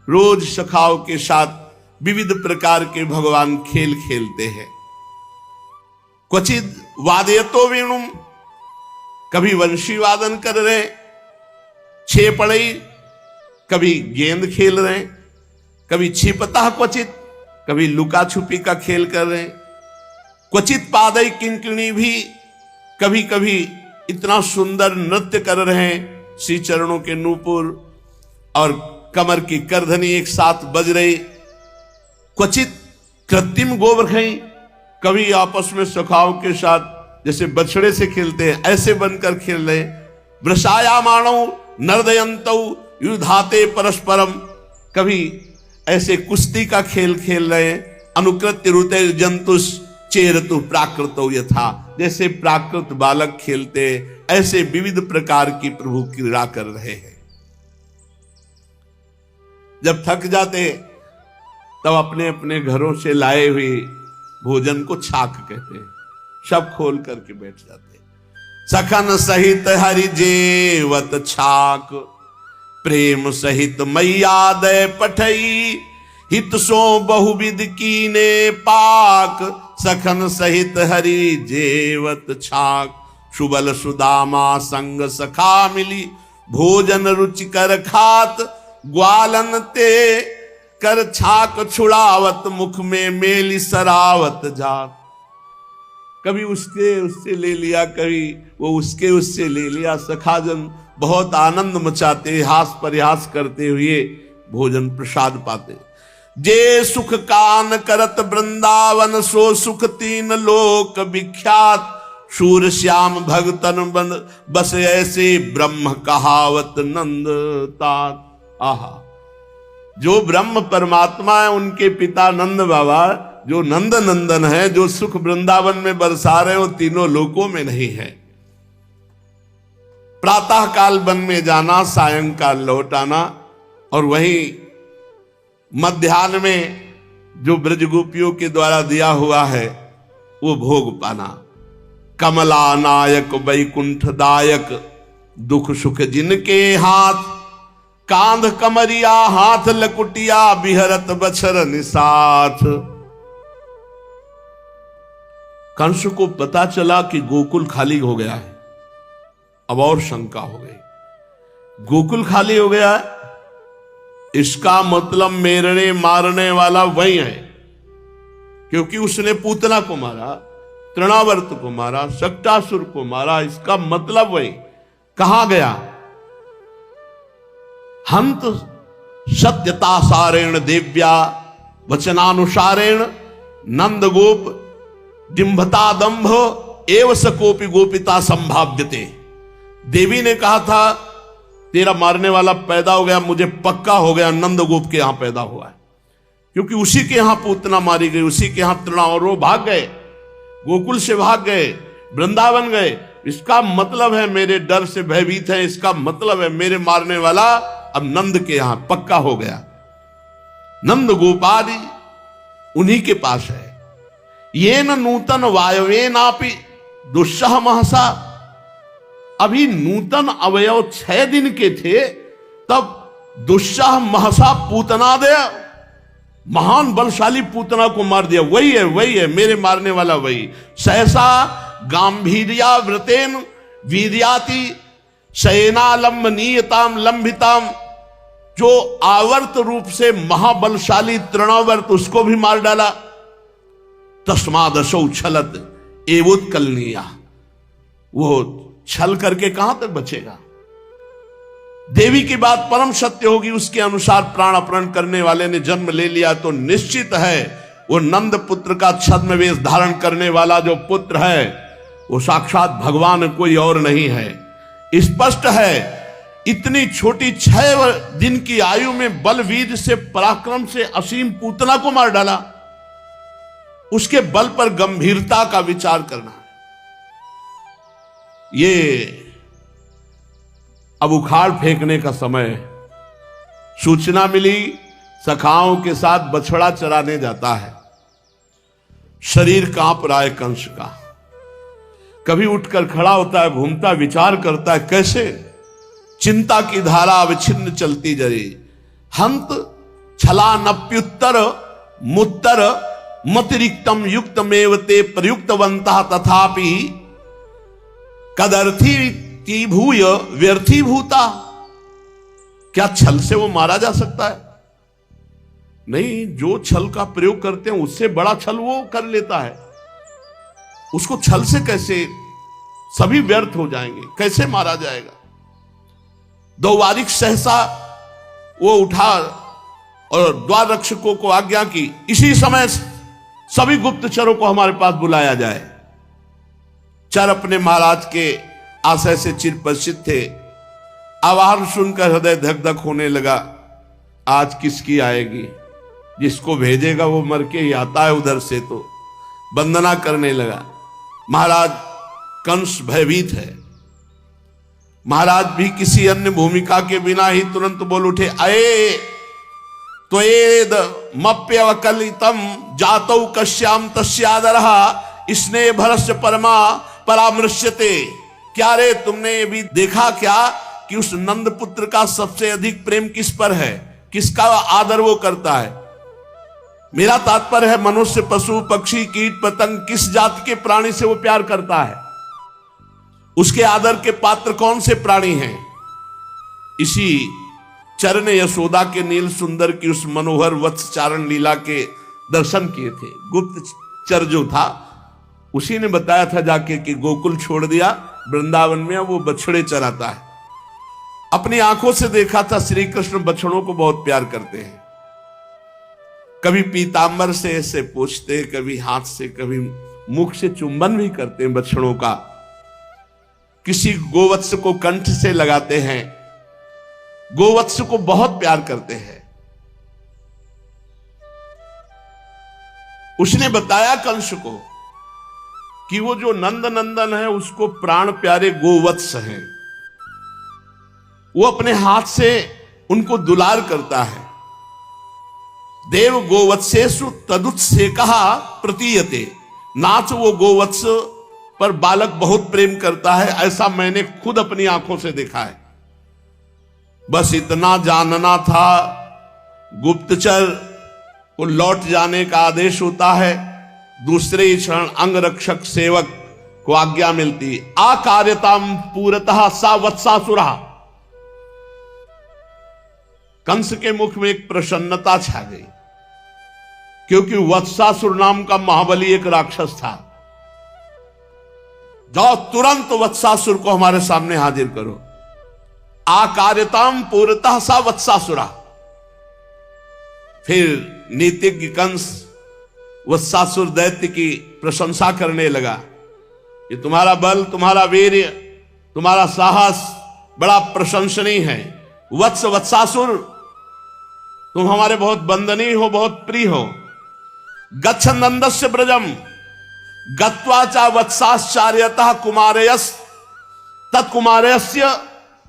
रोज सखाओं के साथ विविध प्रकार के भगवान खेल खेलते हैं। क्वचित वादयतो वेणुम, कभी वंशी वादन कर रहे, छे पड़ई, कभी गेंद खेल रहे, कभी छिपता क्वचित, कभी लुका छुपी का खेल कर रहे। क्वचित पादई किंकिणी भी कभी कभी इतना सुंदर नृत्य कर रहे हैं। श्री चरणों के नूपुर और कमर की करधनी एक साथ बज रही। क्वचित कृत्रिम गोवर्धन, कभी आपस में सखाओं के साथ जैसे बछड़े से खेलते हैं ऐसे बनकर खेल रहे। वृषाया मानव नर्दयंतौ युधाते परस्परम, कभी ऐसे कुश्ती का खेल खेल रहे। अनुकृत्य रुते जंतुष चेरतु प्राकृतो यथा, जैसे प्राकृत बालक खेलते ऐसे विविध प्रकार की प्रभु क्रीड़ा कर रहे हैं। जब थक जाते तब अपने अपने घरों से लाए हुए भोजन को छाक कहते हैं, सब खोल करके बैठ जाते। सखन सहित हरि जेवत छाक, प्रेम सहित मैया दय पठई, हित सो बहुविध कीने पाक। सखन सहित हरि जेवत छाक, सुबल सुदामा संग सखा मिली, भोजन रुचिकर खात ग्वालन ते कर छाक छुड़ावत, मुख में मेली सरावत जात। कभी उससे ले लिया, कभी वो उससे ले लिया। सखाजन बहुत आनंद मचाते, हास परिहास करते हुए भोजन प्रसाद पाते। जे सुख कान करत वृंदावन, सो सुख तीन लोक विख्यात। शूर श्याम भगतन बस ऐसे, ब्रह्म कहावत नंद तात। आहा, जो ब्रह्म परमात्मा है, उनके पिता नंद बाबा, जो नंद नंदन है, जो सुख वृंदावन में बरसा रहे हो, तीनों लोकों में नहीं है। प्रातः काल वन में जाना, सायंकाल लौट आना, और वहीं मध्याह्न में जो ब्रज गोपियों के द्वारा दिया हुआ है वो भोग पाना। कमला नायक वैकुंठ दायक, दुख सुख जिनके हाथ। कांध कमरिया हाथ लकुटिया, बिहरत बछर निसाथ। कंस को पता चला कि गोकुल खाली हो गया है। अब और शंका हो गई, गोकुल खाली हो गया है, इसका मतलब मेरने मारने वाला वही है, क्योंकि उसने पूतना को मारा, तृणावर्त को मारा, शक्टासुर को मारा। इसका मतलब वही। कहां गया? हंत सत्यता सारेण देव्या, वचनानुसारेण नंद गोप डिंभता दंभ एव सकोपि गोपिता संभाव्यते। देवी ने कहा था तेरा मारने वाला पैदा हो गया, मुझे पक्का हो गया नंद गोप के यहां पैदा हुआ है, क्योंकि उसी के यहां पूतना मारी गई, उसी के यहां तृणा, और वो भाग गए, गोकुल से भाग गए, वृंदावन गए। इसका मतलब है मेरे डर से भयभीत है, इसका मतलब है मेरे मारने वाला अब नंद के यहां पक्का हो गया। नंद गोपादि उन्हीं के पास है। ये न नूतन वायवे नापि दुस्सह महसा। अभी नूतन अवयव 6 दिन के थे, तब दुस्सह महसा पूतना दे, महान बलशाली पूतना को मार दिया। वही है मेरे मारने वाला वही। सहसा गांभीर्या व्रतेन वीर्याति शयनालंब नियताम लंबिताम। जो आवर्त रूप से महाबलशाली तृणावर्त, उसको भी मार डाला। तस्मादसौ छलत एवोत्कलनीया। वो छल करके कहां तक बचेगा? देवी की बात परम सत्य होगी, उसके अनुसार प्राण अपहरण करने वाले ने जन्म ले लिया तो निश्चित है वो नंद पुत्र का छद्म वेश धारण करने वाला जो पुत्र है वो साक्षात भगवान, कोई और नहीं है। स्पष्ट है, इतनी छोटी 6 दिन की आयु में बलवीर से, पराक्रम से असीम पूतना को मार डाला। उसके बल पर गंभीरता का विचार करना। ये अब उखाड़ फेंकने का समय। सूचना मिली सखाओं के साथ बछड़ा चराने जाता है। शरीर कांप रहा है कंस का। कभी उठकर खड़ा होता है, घूमता, विचार करता है, कैसे चिंता की धारा अविच्छिन्न चलती जरी। हंत छला नप्युत्तर मुत्तर मतिरिक्तम युक्तमेव ते प्रयुक्तवंतः तथापि कदर्थी भूय व्यर्थी भूता। क्या छल से वो मारा जा सकता है? नहीं, जो छल का प्रयोग करते हैं उससे बड़ा छल वो कर लेता है। उसको छल से कैसे, सभी व्यर्थ हो जाएंगे, कैसे मारा जाएगा? द्वारिक सहसा वो उठा और द्वार रक्षकों को आज्ञा की, इसी समय सभी गुप्तचरों को हमारे पास बुलाया जाए। चर अपने महाराज के आशय से चिरपरिचित थे। आवाहन सुनकर हृदय धक धक होने लगा। आज किसकी आएगी? जिसको भेजेगा वो मर के ही आता है उधर से। तो वंदना करने लगा। महाराज कंस भयभीत है। महाराज भी किसी अन्य भूमिका के बिना ही तुरंत बोल उठे, अये त्वेद मप्यवकलितम जातौ कश्याम तस्यादरः स्नेह भरस्य परमा परामृश्यते। क्या रे, तुमने भी देखा क्या कि उस नंद पुत्र का सबसे अधिक प्रेम किस पर है? किसका आदर वो करता है? मेरा तात्पर्य है मनुष्य, पशु, पक्षी, कीट, पतंग, किस जाति के प्राणी से वो प्यार करता है? उसके आदर के पात्र कौन से प्राणी हैं? इसी चरण यशोदा के नील सुंदर की उस मनोहर वत्सचारण लीला के दर्शन किए थे। गुप्तचर जो था उसी ने बताया था जाके कि गोकुल छोड़ दिया, वृंदावन में वो बछड़े चराता है। अपनी आंखों से देखा था श्री कृष्ण बछड़ों को बहुत प्यार करते हैं। कभी पीतांबर से ऐसे पूछते, कभी हाथ से, कभी मुख से चुंबन भी करते हैं बछड़ों का। किसी गोवत्स को कंठ से लगाते हैं, गोवत्स को बहुत प्यार करते हैं। उसने बताया कंस को कि वो जो नंद नंदन है उसको प्राण प्यारे गोवत्स हैं, वो अपने हाथ से उनको दुलार करता है। देव गोवत्सेषु तदुत्सेकः प्रतीयते, नाच वो गोवत्स पर बालक बहुत प्रेम करता है, ऐसा मैंने खुद अपनी आंखों से देखा है। बस इतना जानना था। गुप्तचर को लौट जाने का आदेश होता है, दूसरे ही क्षण अंगरक्षक सेवक को आज्ञा मिलती, आकार्यताम पूरतः सा वत्सासुरा। कंस के मुख में एक प्रसन्नता छा गई, क्योंकि वत्सासुर नाम का महाबली एक राक्षस था। जाओ तुरंत वत्सासुर को हमारे सामने हाजिर करो। आकार्यताम पूरतः सा वत्सासुरा। फिर नीतिज्ञ कंस वत्सासुर दैत्य की प्रशंसा करने लगा कि तुम्हारा बल, तुम्हारा वीर्य, तुम्हारा साहस बड़ा प्रशंसनीय है। वत्सासुर, तुम हमारे बहुत वंदनीय हो, बहुत प्रिय हो। गच्छ नंदस्य ब्रजम गत्वा च वत्साश्चार्यतः कुमारयस् तत्कुमारस्य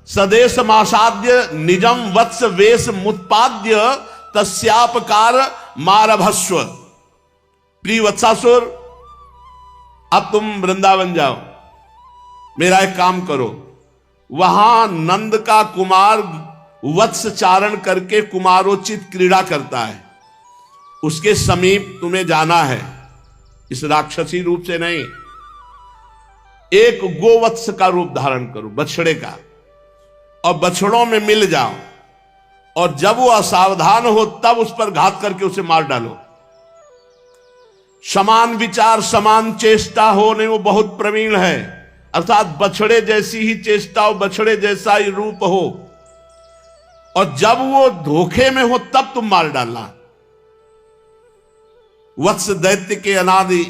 सदेशमासाद्य निजम वत्स वेश मुत्पाद्य तस्यापकार मारभस्व। प्रिय वत्सासुर, अब तुम वृंदावन जाओ, मेरा एक काम करो। वहां नंद का कुमार वत्स चारण करके कुमारोचित क्रीड़ा करता है, उसके समीप तुम्हें जाना है। इस राक्षसी रूप से नहीं, एक गोवत्स का रूप धारण करो, बछड़े का, और बछड़ों में मिल जाओ, और जब वो असावधान हो तब उस पर घात करके उसे मार डालो। समान विचार समान चेष्टा हो, नहीं वो बहुत प्रवीण है, अर्थात बछड़े जैसी ही चेष्टा हो, बछड़े जैसा ही रूप हो, और जब वो धोखे में हो तब तुम मार डालना। वत्स दैत्य के अनादि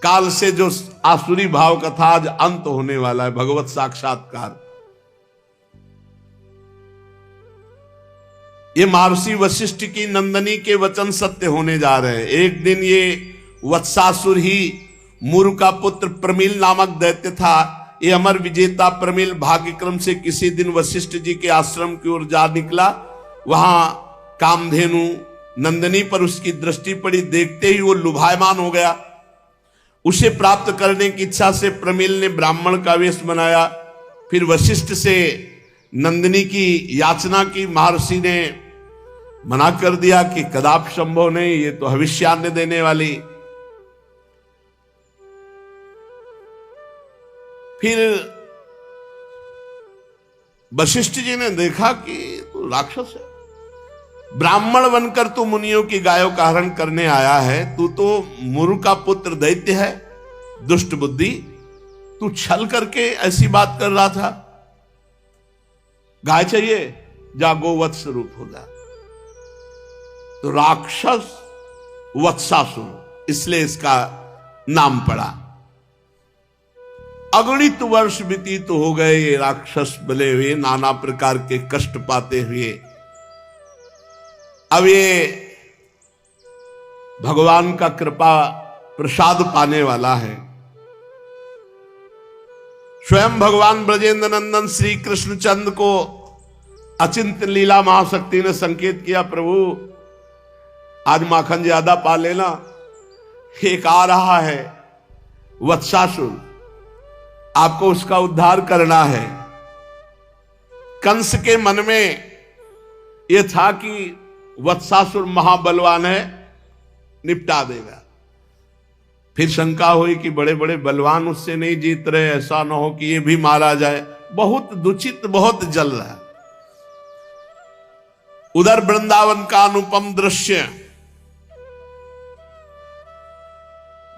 काल से जो आसुरी भाव का था आज अंत होने वाला है, भगवत साक्षात्कार। ये महर्षि वशिष्ठ की नंदनी के वचन सत्य होने जा रहे हैं। एक दिन ये वत्सासुर ही मुरु का पुत्र प्रमील नामक दैत्य था। ये अमर विजेता प्रमील भाग्यक्रम से किसी दिन वशिष्ठ जी के आश्रम की ओर जा निकला। वहां कामधेनु नंदनी पर उसकी दृष्टि पड़ी, देखते ही वो लुभायमान हो गया। उसे प्राप्त करने की इच्छा से प्रमील ने ब्राह्मण का वेश बनाया। फिर वशिष्ठ से नंदनी की याचना की, महर्षि ने मना कर दिया कि कदापि संभव नहीं, ये तो भविष्यान्न देने वाली। फिर वशिष्ठ जी ने देखा कि तो राक्षस है, ब्राह्मण बनकर तू मुनियों की गायों का हरण करने आया है, तू तो मुरु का पुत्र दैत्य है, दुष्ट बुद्धि, तू छल करके ऐसी बात कर रहा था। गाय चाहिए, जा गोवत्स रूप हो जा। तो राक्षस वत्सासुर, इसलिए इसका नाम पड़ा। अगणित वर्ष व्यतीत हो गए, ये राक्षस बने हुए, नाना प्रकार के कष्ट पाते हुए। अब ये भगवान का कृपा प्रसाद पाने वाला है। स्वयं भगवान ब्रजेंद्र नंदन श्री कृष्णचंद्र को अचिंत लीला महाशक्ति ने संकेत किया, प्रभु आज माखन ज्यादा पा लेना, एक आ रहा है वत्सासुर, आपको उसका उद्धार करना है। कंस के मन में यह था कि वत्सासुर महाबलवान है, निपटा देगा। फिर शंका हुई कि बड़े बड़े बलवान उससे नहीं जीत रहे, ऐसा ना हो कि ये भी मारा जाए। बहुत दूषित, बहुत जल रहा है। उधर वृंदावन का अनुपम दृश्य,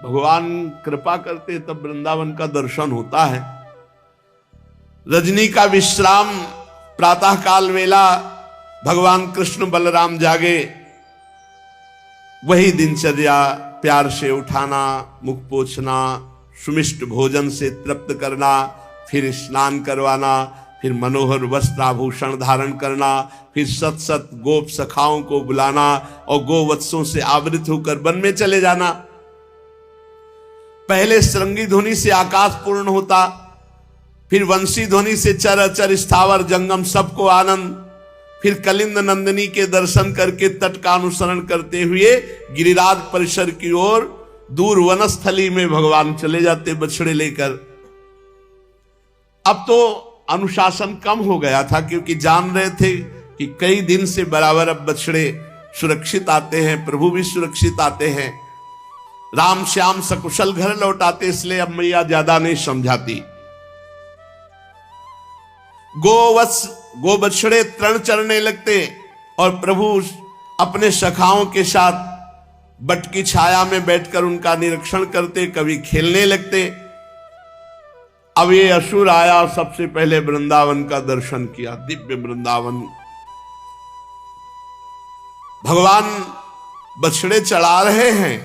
भगवान कृपा करते तब वृंदावन का दर्शन होता है। रजनी का विश्राम, प्रातः काल वेला भगवान कृष्ण बलराम जागे, वही दिनचर्या, प्यार से उठाना, मुख पोंछना, सुमिष्ट भोजन से तृप्त करना, फिर स्नान करवाना, फिर मनोहर वस्त्र आभूषण धारण करना, फिर सत सत गोप सखाओं को बुलाना और गोवत्सों से आवृत होकर वन में चले जाना। पहले श्रृंगी ध्वनि से आकाश पूर्ण होता, फिर वंशी ध्वनि से चर अचर स्थावर जंगम सबको आनंद, फिर कलिंद नंदिनी के दर्शन करके तट का अनुसरण करते हुए गिरिराज परिसर की ओर दूर वनस्थली में भगवान चले जाते बछड़े लेकर। अब तो अनुशासन कम हो गया था, क्योंकि जान रहे थे कि कई दिन से बराबर अब बछड़े सुरक्षित आते हैं, प्रभु भी सुरक्षित आते हैं, राम श्याम सकुशल घर लौट आते, इसलिए अब मैया ज्यादा नहीं समझाती। गो बछड़े तृण चरने लगते और प्रभु अपने सखाओं के साथ बट की छाया में बैठकर उनका निरीक्षण करते, कभी खेलने लगते। अब ये असुर आया और सबसे पहले वृंदावन का दर्शन किया, दिव्य वृंदावन। भगवान बछड़े चढ़ा रहे हैं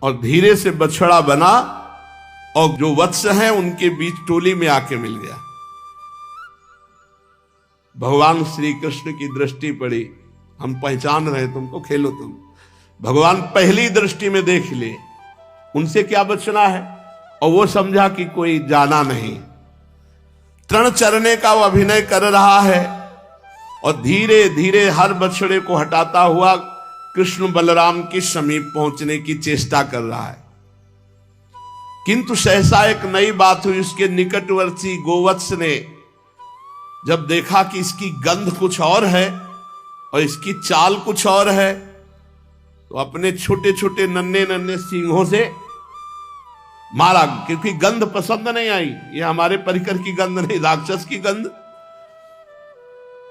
और धीरे से बछड़ा बना और जो वत्स हैं उनके बीच टोली में आके मिल गया। भगवान श्री कृष्ण की दृष्टि पड़ी, हम पहचान रहे तुमको, खेलो तुम। भगवान पहली दृष्टि में देख ले उनसे क्या बचना है, और वो समझा कि कोई जाना नहीं। तृण चरने का वो अभिनय कर रहा है और धीरे धीरे हर बछड़े को हटाता हुआ कृष्ण बलराम के समीप पहुंचने की चेष्टा कर रहा है। किंतु सहसा एक नई बात हुई। उसके निकटवर्ती गोवत्स ने जब देखा कि इसकी गंध कुछ और है और इसकी चाल कुछ और है, तो अपने छोटे छोटे नन्हे नन्हे सींगों से मारा, क्योंकि गंध पसंद नहीं आई। ये हमारे परिकर की गंध नहीं, राक्षस की गंध।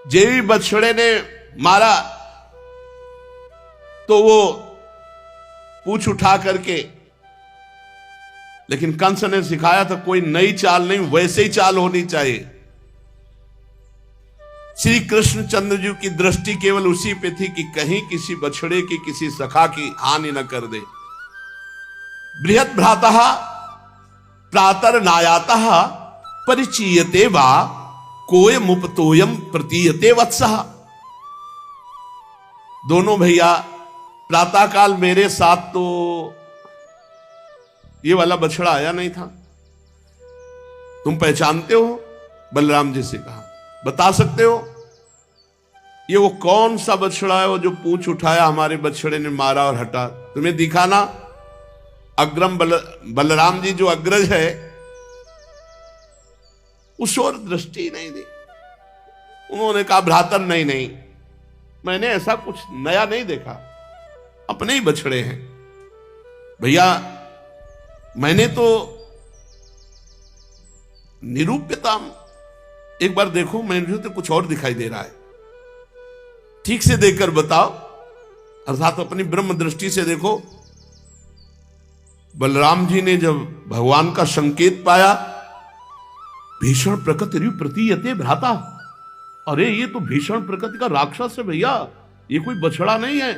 जेवी बछड़े ने मारा तो वो पूंछ उठा करके, लेकिन कंस ने सिखाया था कोई नई चाल नहीं, वैसे ही चाल होनी चाहिए। श्री कृष्ण चंद्र जी की दृष्टि केवल उसी पे थी कि कहीं किसी बछड़े की, किसी सखा की हानि न कर दे। बृहत् भ्रातः प्रातर नायातः परिचीयते वा कोय मुपतोयम प्रतीयते वत्सः। दोनों भैया प्रातःकाल मेरे साथ तो ये वाला बछड़ा आया नहीं था, तुम पहचानते हो? बलराम जी से कहा, बता सकते हो ये वो कौन सा बछड़ा है वो जो पूंछ उठाया हमारे बछड़े ने मारा और हटा? तुम्हें दिखा ना? अग्रम बलराम जी जो अग्रज है उस ओर दृष्टि नहीं दी। उन्होंने कहा भ्रातर नहीं नहीं, मैंने ऐसा कुछ नया नहीं देखा, अपने ही बछड़े हैं भैया। मैंने तो निरूप्यता, एक बार देखो, मुझे तो कुछ और दिखाई दे रहा है, ठीक से देखकर बताओ, अर्थात अपनी ब्रह्म दृष्टि से देखो। बलराम जी ने जब भगवान का संकेत पाया, भीषण प्रकृति प्रतीयते भ्राता, अरे ये तो भीषण प्रकृति का राक्षस है भैया, ये कोई बछड़ा नहीं है,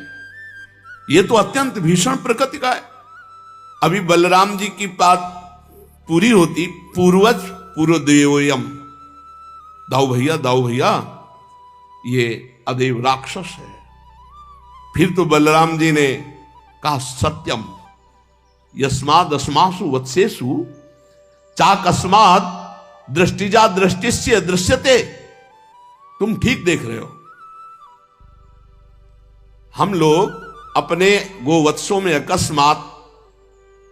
ये तो अत्यंत भीषण प्रकृति का है। अभी बलराम जी की बात पूरी होती, पूर्वज पूर्वदेवोयम, दाऊ भैया ये अदेव राक्षस है। फिर तो बलराम जी ने कहा सत्यम यस्माद अस्मासु वत्सेसु चाकस्माद दृष्टिजा दृष्टिस्य दृश्यते। तुम ठीक देख रहे हो, हम लोग अपने गोवत्सों में अकस्मात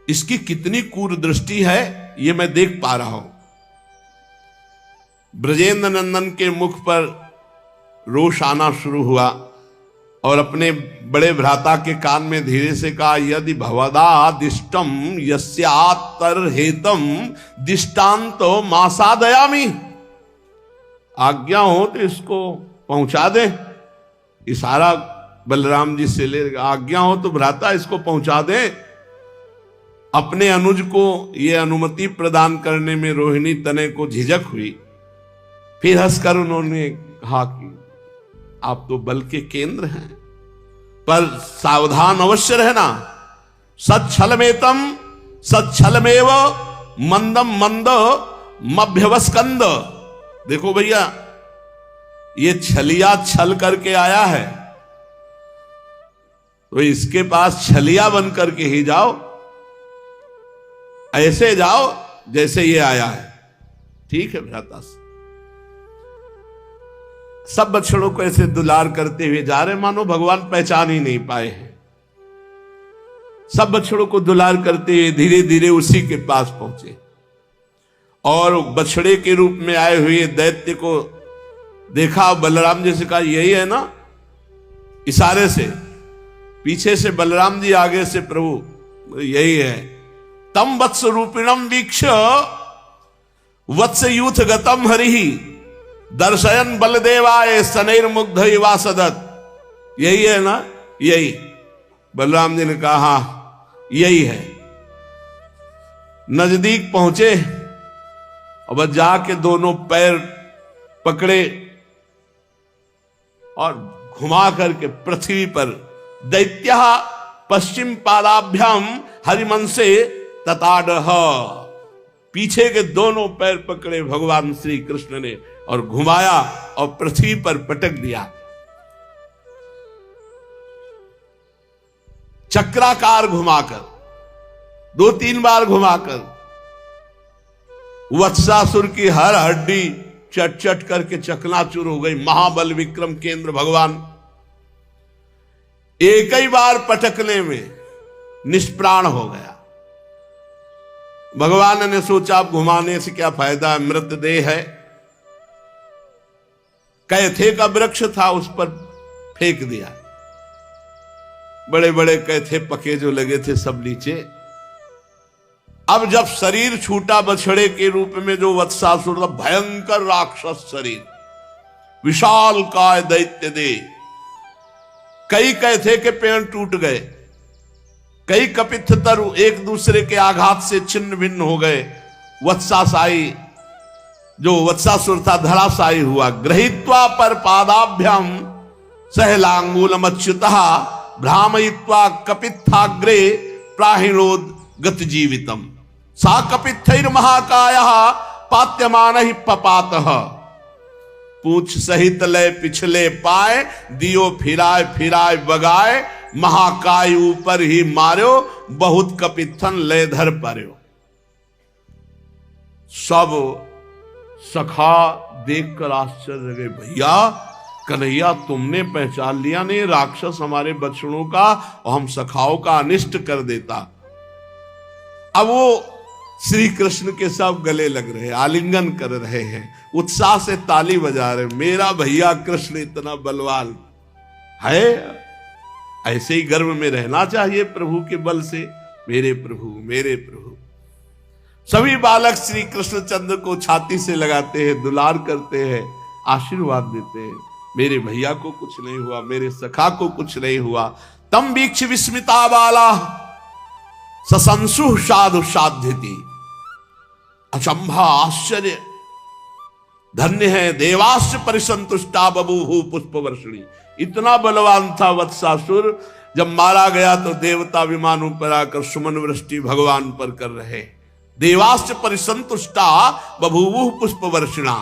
इसकी कितनी क्रूर दृष्टि है ये मैं देख पा रहा हूं। ब्रजेंद्र नंदन के मुख पर रोष आना शुरू हुआ और अपने बड़े भ्राता के कान में धीरे से कहा, यदि भवदादिष्टम यस्यातर्हेतम दिष्टान्तो मासादयामि, आज्ञा हो तो इसको पहुंचा दे, इशारा बलराम जी से ले, आज्ञा हो तो भ्राता इसको पहुंचा दें। अपने अनुज को यह अनुमति प्रदान करने में रोहिणी तनय को झिझक हुई। फिर हंसकर उन्होंने कहा कि आप तो बल के केंद्र हैं, पर सावधान अवश्य रहना। सच्छलमेतम सच्छलमेव मंदम मंद मभ्यवस्कंद। देखो भैया, ये छलिया छल करके आया है, तो इसके पास छलिया बन करके ही जाओ, ऐसे जाओ जैसे ये आया है। ठीक है भ्राता। सब बछड़ों को ऐसे दुलार करते हुए जा रहे, मानो भगवान पहचान ही नहीं पाए हैं। सब बछड़ों को दुलार करते हुए धीरे धीरे उसी के पास पहुंचे और बछड़े के रूप में आए हुए दैत्य को देखा। बलराम जी से कहा, यही है ना? इशारे से पीछे से बलराम जी, आगे से प्रभु, यही है। तम वत्स रूपिणम वीक्ष वत्स यूथ गतम हरिहि दर्शयन बलदेवाय सनैर्मुग्ध इवा सदत। यही है ना? यही। बलराम जी ने कहा, हाँ यही है। नजदीक पहुंचे और जाके दोनों पैर पकड़े और घुमा करके पृथ्वी पर दैत्य पश्चिम पादाभ्याम हरिमंसे तताडह, पीछे के दोनों पैर पकड़े भगवान श्री कृष्ण ने और घुमाया और पृथ्वी पर पटक दिया। चक्राकार घुमाकर, 2-3 बार घुमाकर वत्सासुर की हर हड्डी चट चट करके चकनाचूर हो गई। महाबल विक्रम केंद्र भगवान एक ही बार पटकने में निष्प्राण हो गया। भगवान ने सोचा, अब घुमाने से क्या फायदा, मृतदेह है। कैथे का वृक्ष था, उस पर फेंक दिया। बड़े बड़े कैथे पके जो लगे थे सब नीचे। अब जब शरीर छूटा बछड़े के रूप में, जो वत्सासुर था, भयंकर राक्षस शरीर, विशाल काय दैत्य दे, कई कैथे के पेड़ टूट गए, कई कपित्थ तरु एक दूसरे के आघात से छिन्न भिन्न हो गए। वत्सासाई, जो वत्सासुर था, धराशायी हुआ। गृहीत्वा पर पादाभ्याम सहलांगूलमच्युतः भ्रामयित्वा कपित्थाग्रे प्राहिणोद गत जीवितम सा कपित्थैर महाकायः पात्यमानहि पपातः। पूछ सहित लय पिछले पाए, दियो फिराए फिराए बगाए, महाकाय ऊपर ही मार्यो, बहुत कपित्थन लय धर पर्यो। सब सखा देखकर आश्चर्य गए, भैया कन्हैया तुमने पहचान लिया नहीं, राक्षस हमारे बछड़ों का और हम सखाओं का अनिष्ट कर देता। अब वो श्री कृष्ण के सब गले लग रहे, आलिंगन कर रहे हैं, उत्साह से ताली बजा रहे, मेरा भैया कृष्ण इतना बलवान है। ऐसे ही गर्व में रहना चाहिए प्रभु के बल से, मेरे प्रभु मेरे प्रभु। सभी बालक श्री कृष्णचंद्र को छाती से लगाते हैं, दुलार करते हैं, आशीर्वाद देते हैं, मेरे भैया को कुछ नहीं हुआ, मेरे सखा को कुछ नहीं हुआ। तम वीक्ष विस्मिता बाला ससंसु साधु साध्यति। अचंभा आश्चर्य, धन्य है देवाश्च परिसंतुष्टा बभूहु पुष्प वर्षिणी। इतना बलवान था वत्सासुर, जब मारा गया तो देवता विमानों पर आकर सुमन वृष्टि भगवान पर कर रहे। देवाश्च परिसंतुष्टा बभूवुः पुष्प वर्षिणा।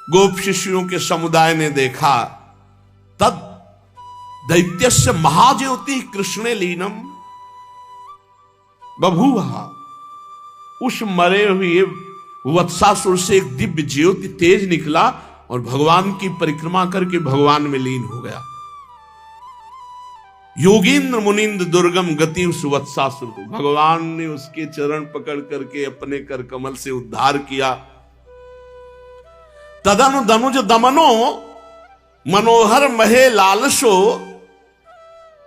गोप शिष्यों के समुदाय ने देखा, तद दैत्यस्य महाज्योति कृष्णे लीनम बभूवः। उस मरे हुए वत्सासुर से एक दिव्य ज्योति तेज निकला और भगवान की परिक्रमा करके भगवान में लीन हो गया। योगींद्र मुनिंद्र दुर्गम गति उस वत्सासुर को भगवान ने उसके चरण पकड़ करके अपने कर कमल से उद्धार किया। तदनु दनुज दमनो मनोहर महे लालसो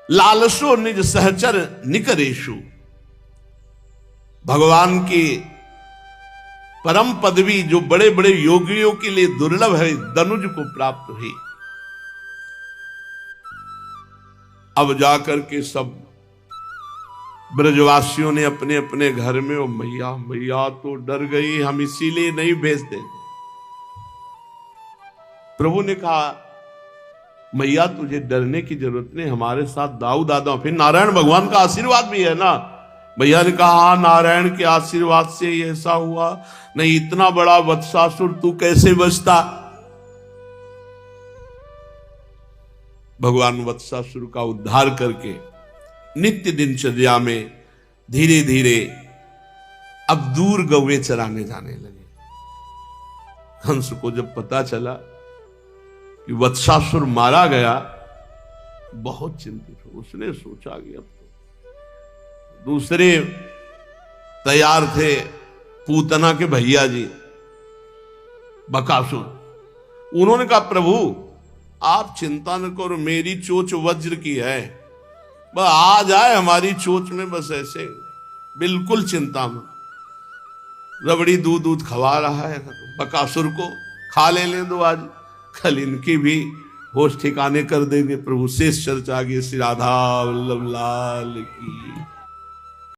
लालसो निज सहचर निकरेशु। भगवान की परम पदवी जो बड़े बड़े योगियों के लिए दुर्लभ है, दनुज को प्राप्त हुई। अब जाकर के सब ब्रजवासियों ने अपने अपने घर में, ओ मैया मैया तो डर गई, हम इसीलिए नहीं भेजते। प्रभु ने कहा मैया तुझे डरने की जरूरत नहीं, हमारे साथ दाऊद आदम, फिर नारायण भगवान का आशीर्वाद भी है ना। मैया ने कहा हाँ, नारायण के आशीर्वाद से ही ऐसा हुआ, नहीं इतना बड़ा वत्सासुर तू कैसे बचता। भगवान वत्सासुर का उद्धार करके नित्य दिनचर्या में धीरे धीरे अब दूर गौवे चराने जाने लगे। हंस को जब पता चला कि वत्सासुर मारा गया, बहुत चिंतित हो। उसने सोचा कि अब तो दूसरे तैयार थे, पूतना के भैया जी बकासुर। उन्होंने कहा प्रभु आप चिंता न करो, मेरी चोच वज्र की है, बस आ जाए हमारी चोच में, बस ऐसे बिल्कुल चिंता मत। रबड़ी दूध दूध खवा रहा है बकासुर को, खा ले दो आज, कल इनकी भी होश ठिकाने कर देंगे। प्रभु शेष चर्चा आगे श्री राधा वल्लभ लाल की।